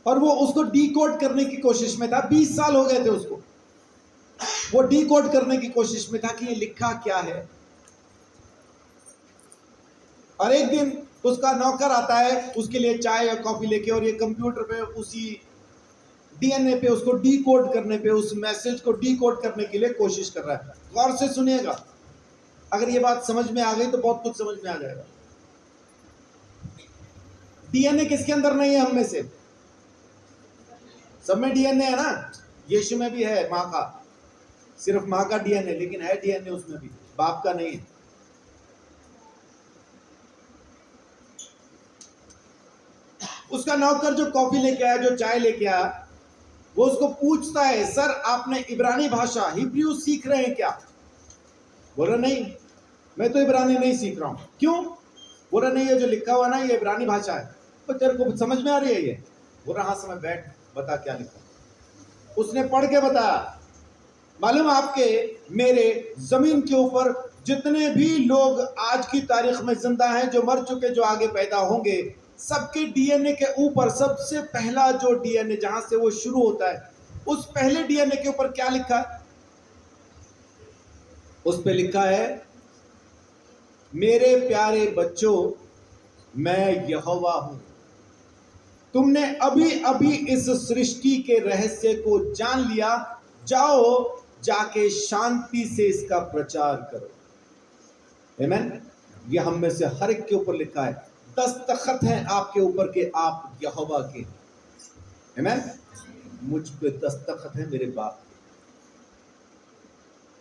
और वो उसको डीकोड करने की कोशिश में था। 20 साल हो गए थे उसको। वो डीकोड करने की कोशिश में था कि ये लिखा क्या है। और एक दिन उसका नौकर आता है उसके लिए चाय या कॉफी लेके, और ये कंप्यूटर पे उसी डीएनए पे उसको डीकोड करने पे, उस मैसेज को डीकोड करने के लिए कोशिश कर रहा है। गौर से सुनिएगा, अगर ये बात समझ में आ गई तो बहुत कुछ समझ में आ जाएगा। डीएनए किसके अंदर नहीं है? हम में से सब में डीएनए है ना। यीशु में भी है माँ का, सिर्फ माँ का डीएनए, लेकिन है डीएनए उसमें भी, बाप का नहीं है। उसका नौकर जो कॉफी लेके आया, जो चाय लेके आया, वो उसको पूछता है, सर आपने इब्रानी भाषा हिब्रू सीख रहे हैं क्या? बोला नहीं, मैं तो इब्रानी नहीं सीख रहा हूं। क्यों? बोला नहीं, ये जो लिखा हुआ ना ये इब्रानी भाषा है। तो तेरे को समझ में आ रही है ये? बोला हाँ समय, बैठ बता क्या लिखा। उसने पढ़ के बताया। मालूम आपके मेरे जमीन के ऊपर जितने भी लोग आज की तारीख में जिंदा हैं, जो मर चुके, जो आगे पैदा होंगे, सबके डीएनए के ऊपर सबसे पहला जो डीएनए जहां से वो शुरू होता है, उस पहले डीएनए के ऊपर क्या लिखा है? उस पे लिखा है, मेरे प्यारे बच्चों, मैं यहोवा हूं। तुमने अभी अभी इस सृष्टि के रहस्य को जान लिया, जाओ जाके शांति से इसका प्रचार करो। आमीन। ये हम में से हर एक के ऊपर लिखा है, दस्तखत हैं आपके ऊपर के आप यहोवा के। आमीन। मुझ पे दस्तखत है मेरे बाप के।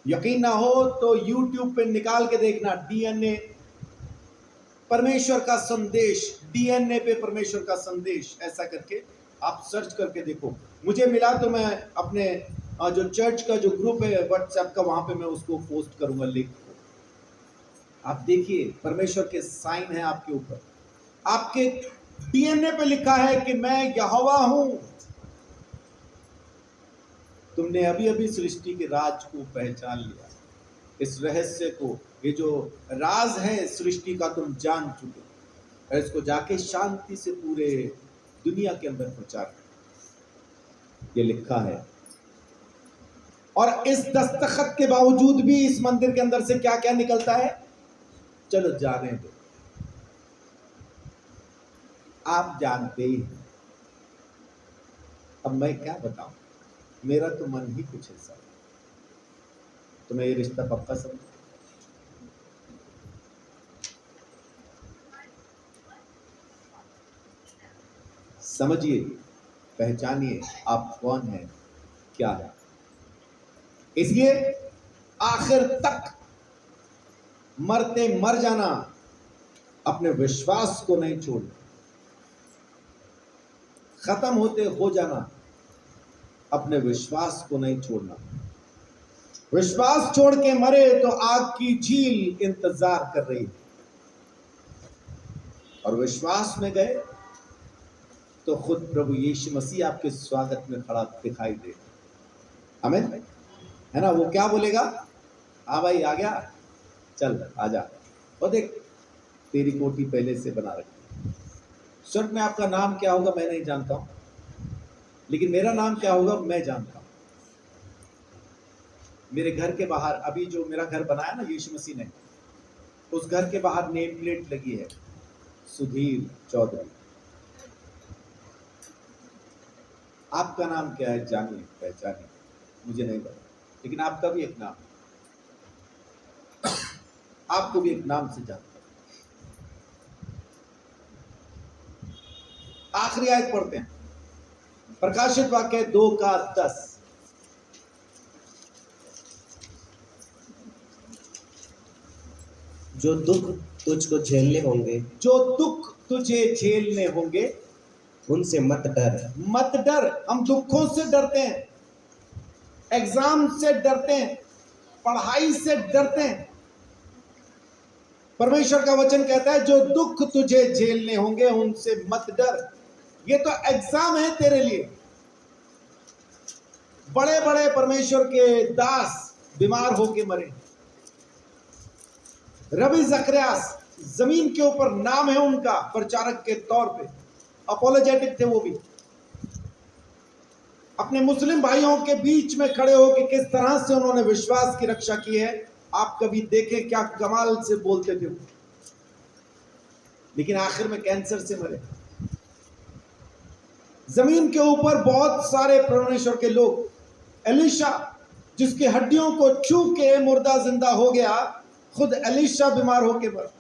यकीन ना हो तो YouTube पे निकाल के देखना, डीएनए परमेश्वर का संदेश, डीएनए पे परमेश्वर का संदेश, ऐसा करके आप सर्च करके देखो। मुझे मिला तो मैं अपने जो चर्च का जो ग्रुप है व्हाट्सएप का, वहां पे मैं उसको पोस्ट करूंगा लिंक को। आप देखिए, परमेश्वर के साइन है आपके ऊपर, आपके डीएनए पे लिखा है कि मैं यहोवा हूं। तुमने अभी अभी सृष्टि के राज को पहचान लिया, इस रहस्य को, ये जो राज है सृष्टि का तुम जान चुके, और इसको जाके शांति से पूरे दुनिया के अंदर प्रचार कर। ये लिखा है। और इस दस्तखत के बावजूद भी इस मंदिर के अंदर से क्या क्या निकलता है, चलो जाने दो, आप जानते ही हैं। अब मैं क्या बताऊं, मेरा तो मन ही कुछ ऐसा है। तुम्हें ये रिश्ता पक्का समझ, समझिए, पहचानिए आप कौन है, क्या है। इसलिए आखिर तक मरते मर जाना, अपने विश्वास को नहीं छोड़ना, खत्म होते हो जाना, अपने विश्वास को नहीं छोड़ना। विश्वास छोड़ के मरे तो आग की झील इंतजार कर रही है, और विश्वास में गए तो खुद प्रभु यीशु मसीह आपके स्वागत में खड़ा दिखाई दे। आमीन, है ना? वो क्या बोलेगा? हाँ भाई आ गया, चल आजा, और देख तेरी कोठी पहले से बना रखी। स्वर्ग में आपका नाम क्या होगा मैं नहीं जानता हूं, लेकिन मेरा नाम क्या होगा मैं जानता हूं। मेरे घर के बाहर, अभी जो मेरा घर बनाया ना यीशु मसीह ने, उस घर के बाहर नेम प्लेट लगी है, सुधीर चौधरी। आपका नाम क्या है जानिए, पहचानिए, मुझे नहीं पता, लेकिन आपका भी एक नाम, आपको भी एक नाम से जानता हूं। आखिरी आयत पढ़ते हैं, प्रकाशित वाक्य 2:10। जो दुख तुझको झेलने होंगे, जो दुख तुझे झेलने होंगे, उनसे मत डर। मत डर। हम दुखों से डरते हैं, एग्जाम से डरते हैं, पढ़ाई से डरते हैं। परमेश्वर का वचन कहता है जो दुख तुझे झेलने होंगे उनसे मत डर। ये तो एग्जाम है तेरे लिए। बड़े बड़े परमेश्वर के दास बीमार होके मरे। रवि जकरियास, जमीन के ऊपर नाम है उनका प्रचारक के तौर पे, अपोलोजेटिक थे वो भी। अपने मुस्लिम भाइयों के बीच में खड़े होकर किस तरह से उन्होंने विश्वास की रक्षा की है, आप कभी देखें, क्या कमाल से बोलते थे। लेकिन आखिर में कैंसर से मरे। जमीन के ऊपर बहुत सारे परमेश्वर के लोग, एलिशा जिसकी हड्डियों को छू के मुर्दा जिंदा हो गया, खुद एलिशा बीमार होके मरा।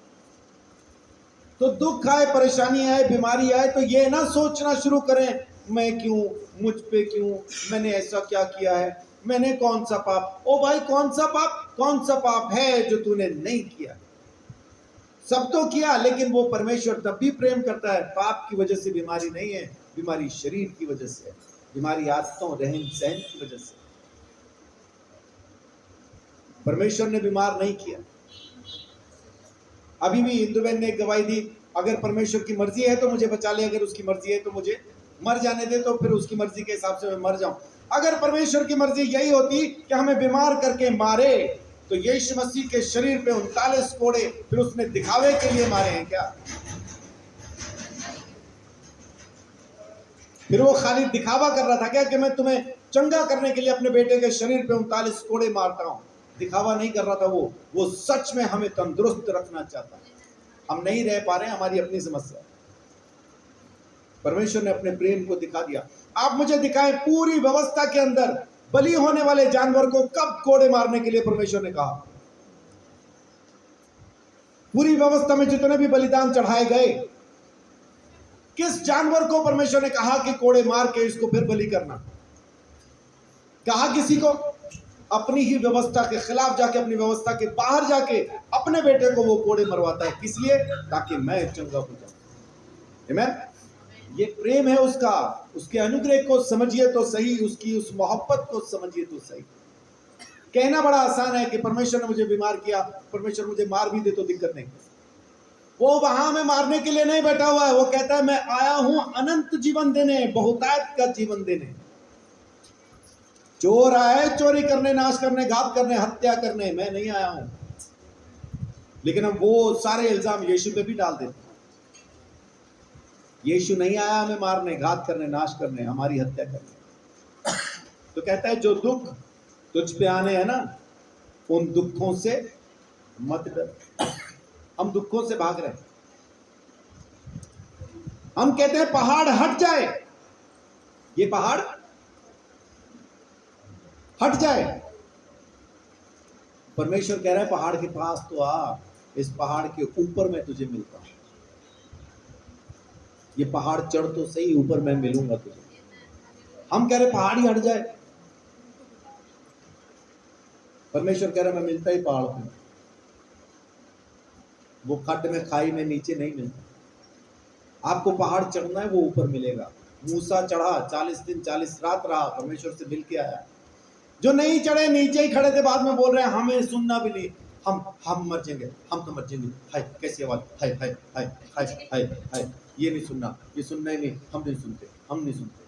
तो दुख आए, परेशानी आए, बीमारी आए तो ये ना सोचना शुरू करें मैं क्यों, मुझ पे क्यों, मैंने ऐसा क्या किया है, मैंने कौन सा पाप। ओ भाई, कौन सा पाप? कौन सा पाप है जो तूने नहीं किया? सब तो किया, लेकिन वो परमेश्वर तब भी प्रेम करता है। पाप की वजह से बीमारी नहीं है, बीमारी शरीर की वजह से है, बीमारी आदतों रहन सहन की वजह से। परमेश्वर ने बीमार नहीं किया। अभी भी इंदु बहन ने एक गवाही दी, अगर परमेश्वर की मर्जी है तो मुझे बचा ले, अगर उसकी मर्जी है तो मुझे मर जाने दे, तो फिर उसकी मर्जी के हिसाब से मैं मर जाऊं। अगर परमेश्वर की मर्जी यही होती कि हमें बीमार करके मारे, तो यीशु मसीह के शरीर पे 39 कोड़े फिर उसने दिखावे के लिए मारे हैं क्या? फिर वो खाली दिखावा कर रहा था क्या कि मैं तुम्हें चंगा करने के लिए अपने बेटे के शरीर पे 39 कोड़े मारता हूं? दिखावा नहीं कर रहा था वो सच में हमें तंदुरुस्त रखना चाहता है। हम नहीं रह पा रहे हैं, हमारी अपनी समस्या। परमेश्वर ने अपने प्रेम को दिखा दिया। आप मुझे दिखाएं पूरी व्यवस्था के अंदर बलि होने वाले जानवर को कब कोड़े मारने के लिए परमेश्वर ने कहा? पूरी व्यवस्था में जितने भी बलिदान चढ़ाए गए, किस जानवर को परमेश्वर ने कहा कि कोड़े मार के इसको फिर बलि करना? कहा किसी को? अपनी ही व्यवस्था के खिलाफ जाके, अपनी व्यवस्था के बाहर जाके अपने बेटे को वो कोड़े मरवाता है। किस लिए? ताकि मैं चंगा हो जाऊं। आमीन। ये प्रेम है उसका। उसके अनुग्रह को समझिए तो सही, उसकी उस मोहब्बत को समझिए तो सही। कहना बड़ा आसान है कि परमेश्वर ने मुझे बीमार किया, परमेश्वर मुझे मार भी दे तो दिक्कत नहीं। वो वहां में मारने के लिए नहीं बैठा हुआ है। वो कहता है मैं आया हूं अनंत जीवन देने, बहुतायत का जीवन देने। चोर आए चोरी करने, नाश करने, घात करने, हत्या करने, मैं नहीं आया हूं। लेकिन हम वो सारे इल्जाम यीशु पे भी डाल देते हैं। यीशु नहीं आया हमें मारने, घात करने, नाश करने, हमारी हत्या करने। तो कहता है जो दुख तुझ पे आने हैं ना, उन दुखों से मत डर। हम दुखों से भाग रहे हैं। हम कहते हैं पहाड़ हट जाए, ये पहाड़ हट जाए। परमेश्वर कह रहा है पहाड़ के पास तो आ, इस पहाड़ के ऊपर मैं तुझे मिलता हूं। ये पहाड़ चढ़ तो सही, ऊपर मैं मिलूंगा तुझे। हम कह रहे पहाड़ ही हट जाए, परमेश्वर कह रहा है मैं मिलता ही पहाड़ पे। वो खड्ड में, खाई में नीचे नहीं मिलता। आपको पहाड़ चढ़ना है, वो ऊपर मिलेगा। मूसा चढ़ा, 40 दिन 40 रात रहा, परमेश्वर से मिल के आया। जो नहीं चढ़े, नीचे ही खड़े थे, बाद में बोल रहे हैं हमें सुनना भी नहीं, हम मर जाएंगे, हम तो मर जाएंगे। हाय कैसी आवाज, हाय हाय हाय हाय हाय हाय, ये नहीं सुनना, ये सुनना ही नहीं, हम नहीं सुनते, हम नहीं सुनते,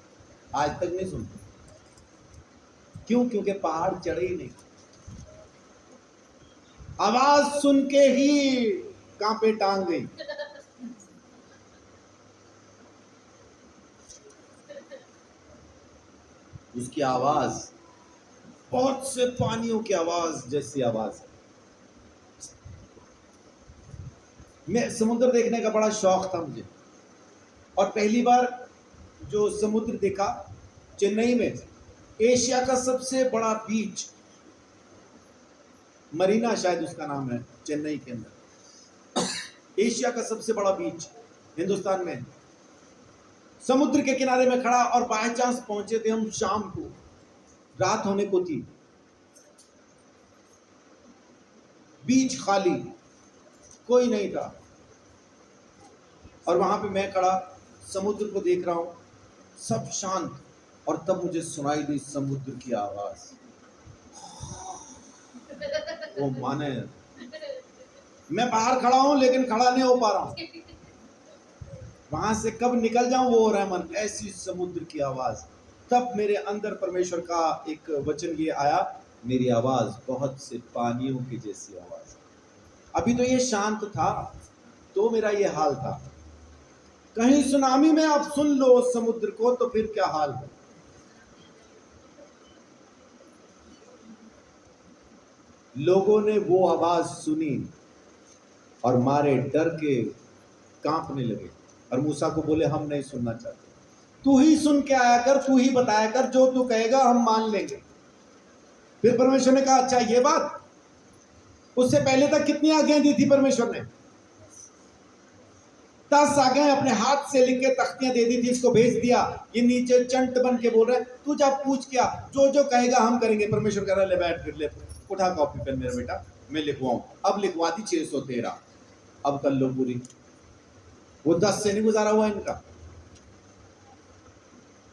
आज तक नहीं सुनते। क्यों? क्योंकि पहाड़ चढ़े ही नहीं। आवाज सुन के ही कांपे टांग गई। उसकी आवाज बहुत से पानियों की आवाज जैसी आवाज है। मैं समुद्र देखने का बड़ा शौक था मुझे, और पहली बार जो समुद्र देखा चेन्नई में, एशिया का सबसे बड़ा बीच, मरीना शायद उसका नाम है, चेन्नई के अंदर एशिया का सबसे बड़ा बीच हिंदुस्तान में। समुद्र के किनारे में खड़ा, और बाय चांस पहुंचे थे हम शाम को, रात होने को थी, बीच खाली, कोई नहीं था, और वहां पे मैं खड़ा समुद्र को देख रहा हूं, सब शांत। और तब मुझे सुनाई दी समुद्र की आवाज। वो माने मैं बाहर खड़ा हूं लेकिन खड़ा नहीं हो पा रहा हूं, वहां से कब निकल जाऊं वो रहमन, ऐसी समुद्र की आवाज। तब मेरे अंदर परमेश्वर का एक वचन ये आया, मेरी आवाज बहुत से पानियों की जैसी आवाज। अभी तो ये शांत था, तो मेरा ये हाल था। कहीं सुनामी में आप सुन लो समुद्र को तो फिर क्या हाल है। लोगों ने वो आवाज सुनी और मारे डर के कांपने लगे, और मूसा को बोले हम नहीं सुनना चाहते, तू ही सुन के आया कर, तू ही बताया कर, जो तू कहेगा हम मान लेंगे। फिर परमेश्वर ने कहा अच्छा ये बात। उससे पहले तक कितनी आज्ञाएं दी थी परमेश्वर ने? 10 आज्ञाएं अपने हाथ से लिख के तख्तियां दे दी थी, इसको भेज दिया। ये नीचे चंट बन के बोल रहे हैं तू जा पूछ क्या, जो जो कहेगा हम करेंगे। परमेश्वर कह रहा है ले बैठ, फिर ले उठा कॉपी पेन मेरा बेटा, मैं लिखवाऊं। अब लिखवा दी 613, अब कर लो पूरी। वो 10 से नहीं गुजारा हुआ इनका।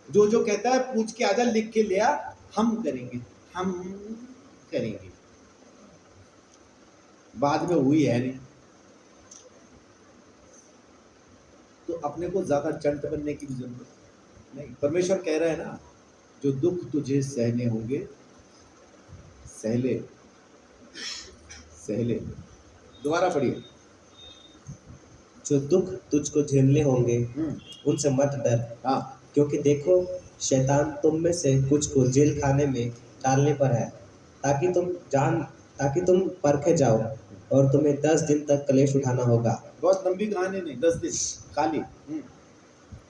जो जो कहता है पूछ के आजा, लिख के ले आ, हम करेंगे, हम करेंगे। बाद में हुई है नहीं, तो अपने को ज्यादा चंट बनने की भी जरूरत नहीं। परमेश्वर कह रहा है ना, जो दुख तुझे सहने होंगे सहले सहले। दोबारा पढ़िए। जो दुख तुझको झेलने होंगे हम्म, उनसे मत डर, हाँ, क्योंकि देखो शैतान तुम में से कुछ को जेल खाने में डालने पर है, ताकि तुम परखे जाओ, और तुम्हें 10 दिन तक कलेश उठाना होगा। बहुत लंबी कहानी नहीं, 10 दिन खाली।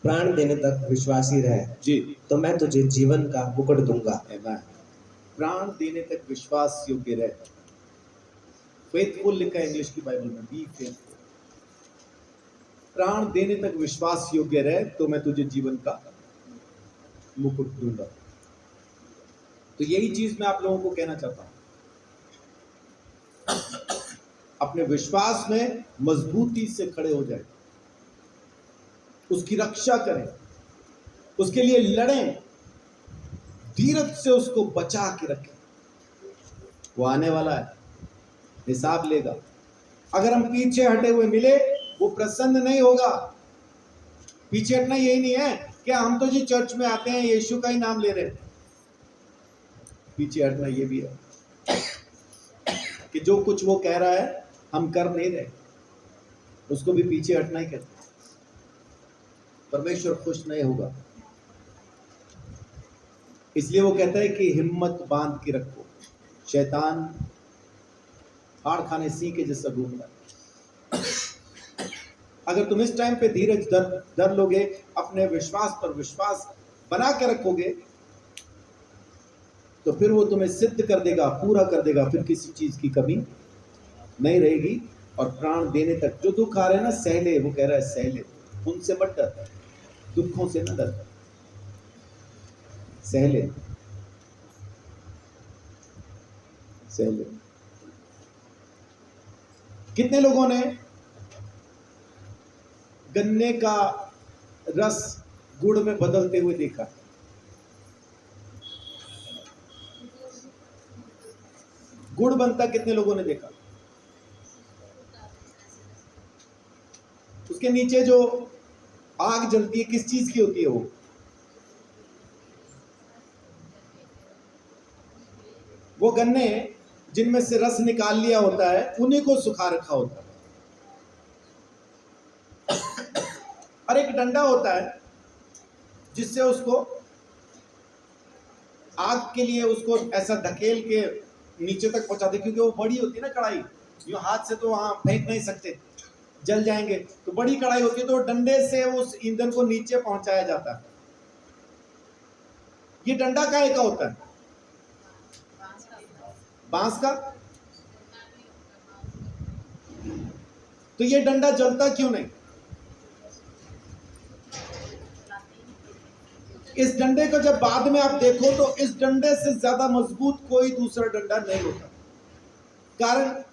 प्राण देने तक विश्वासी रहे, जी, तो मैं तुझे जीवन का मुकुट दूंगा। आमेन। प्राण देने तक विश्वास योग्य रहे। फेथफुल लिखा है इंग्लिश की बाइबल में, बी फेथफुल। प्राण देने तक विश्वास योग्य रहे तो मैं तुझे जीवन का मुकुट दूंगा। तो यही चीज मैं आप लोगों को कहना चाहता हूं, अपने विश्वास में मजबूती से खड़े हो जाए, उसकी रक्षा करें, उसके लिए लड़ें, धीरज से उसको बचा के रखें। वो आने वाला है, हिसाब लेगा। अगर हम पीछे हटे हुए मिले, वो प्रसन्न नहीं होगा। पीछे हटना यही नहीं है कि हम तो जी चर्च में आते हैं, यीशु का ही नाम ले रहे हैं। पीछे हटना ये भी है कि जो कुछ वो कह रहा है हम कर नहीं रहे, उसको भी पीछे हटना ही कहते हैं। परमेश्वर खुश नहीं होगा, इसलिए वो कहता है कि हिम्मत बांध के रखो। शैतान हाड़ खाने सी के जैसा घूम रहा है। अगर तुम इस टाइम पे धीरज धर लोगे, अपने विश्वास पर विश्वास बना के रखोगे, तो फिर वो तुम्हें सिद्ध कर देगा, पूरा कर देगा, फिर किसी चीज की कमी नहीं रहेगी। और प्राण देने तक जो दुख आ रहे हैं ना, सहले, वो कह रहा है सहले, उनसे मत डर, दुखों से न डर, सहले सहले। कितने लोगों ने गन्ने का रस गुड़ में बदलते हुए देखा? गुड़ बनता कितने लोगों ने देखा? उसके नीचे जो आग जलती है, किस चीज की होती है वो गन्ने जिनमें से रस निकाल लिया होता है, उन्हीं को सुखा रखा होता है। और एक डंडा होता है जिससे उसको आग के लिए उसको ऐसा धकेल के नीचे तक पहुंचाते, क्योंकि वो बड़ी होती है ना कढ़ाई, यूं हाथ से तो वहां फेंक नहीं सकते, जल जाएंगे। तो बड़ी कढ़ाई होती है, तो डंडे से उस ईंधन को नीचे पहुंचाया जाता है। ये डंडा काहे का होता है? बांस का। तो ये डंडा जलता क्यों नहीं? इस डंडे को जब बाद में आप देखो तो इस डंडे से ज्यादा मजबूत कोई दूसरा डंडा नहीं होता। कारण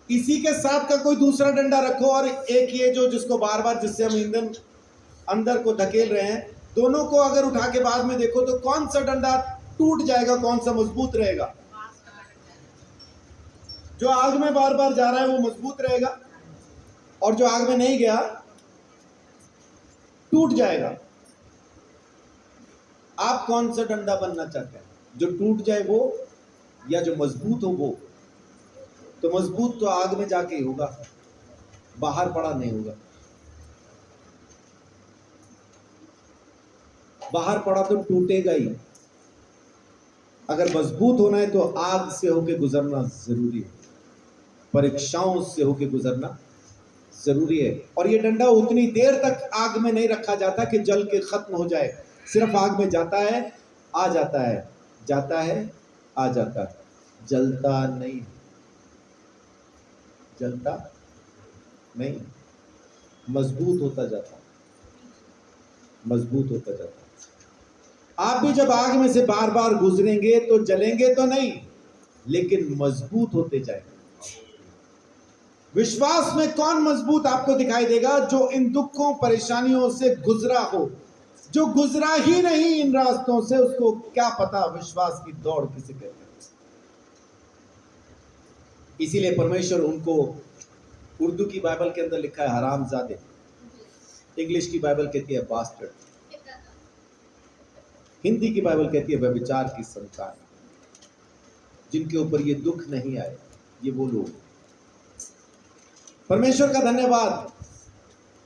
इसी के साथ का कोई दूसरा डंडा रखो और एक ये जो जिसको बार बार जिससे हम ईंधन अंदर को धकेल रहे हैं, दोनों को अगर उठा के बाद में देखो तो कौन सा डंडा टूट जाएगा, कौन सा मजबूत रहेगा? जो आग में बार बार जा रहा है वो मजबूत रहेगा, और जो आग में नहीं गया टूट जाएगा। आप कौन सा डंडा बनना चाहते हैं, जो टूट जाए वो या जो मजबूत हो वो? तो मजबूत तो आग में जाके ही होगा, बाहर पड़ा नहीं होगा। बाहर पड़ा तो टूटेगा ही। अगर मजबूत होना है तो आग से होके गुजरना जरूरी है, परीक्षाओं से होके गुजरना जरूरी है। और ये डंडा उतनी देर तक आग में नहीं रखा जाता कि जल के खत्म हो जाए, सिर्फ आग में जाता है, आ जाता है, जाता है, आ जाता है, जलता नहीं, जलता नहीं, मजबूत होता जाता, मजबूत होता जाता। आप भी जब आग में से बार बार गुजरेंगे तो जलेंगे तो नहीं, लेकिन मजबूत होते जाएंगे। विश्वास में कौन मजबूत आपको दिखाई देगा? जो इन दुखों परेशानियों से गुजरा हो। जो गुजरा ही नहीं इन रास्तों से, उसको क्या पता विश्वास की दौड़ किसे कहते हैं। इसीलिए परमेश्वर उनको, उर्दू की बाइबल के अंदर लिखा है हरामजादे, इंग्लिश की बाइबल कहती है बास्टर्ड, हिंदी की बाइबल कहती है व्यभिचार की संतान। जिनके ऊपर ये दुख नहीं आए, ये वो लोग। परमेश्वर का धन्यवाद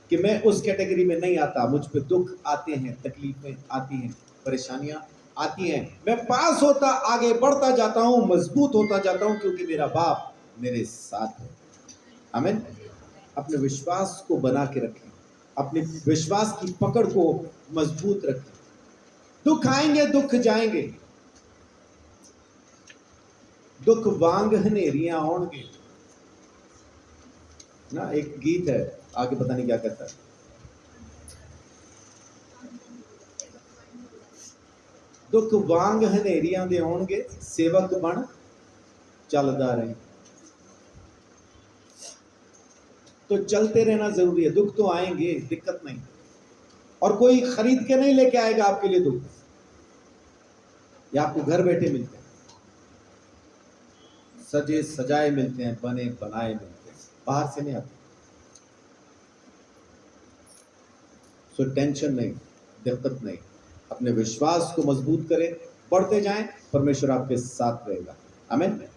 कि मैं उस कैटेगरी में नहीं आता। मुझ पे दुख आते हैं, तकलीफें आती हैं, परेशानियां आती हैं, मैं पास होता, आगे बढ़ता जाता हूं, मजबूत होता जाता हूं, क्योंकि मेरा बाप मेरे साथ है। आमीन। अपने विश्वास को बना के रखें, अपने विश्वास की पकड़ को मजबूत रखें। दुख आएंगे, दुख जाएंगे, दुख वांग हनेरियां आउणगे ना, एक गीत है, आगे पता नहीं क्या कहता है। दुख वांग हनेरियां दे आउणगे, सेवक बन चलदा रहे। तो चलते रहना जरूरी है। दुख तो आएंगे, दिक्कत नहीं, और कोई खरीद के नहीं लेके आएगा आपके लिए दुख, या आपको घर बैठे मिलते हैं, सजे सजाए मिलते हैं, बने बनाए मिलते हैं, बाहर से नहीं आते। सो टेंशन नहीं, दिक्कत नहीं, अपने विश्वास को मजबूत करें, बढ़ते जाएं, परमेश्वर आपके साथ रहेगा। आमीन।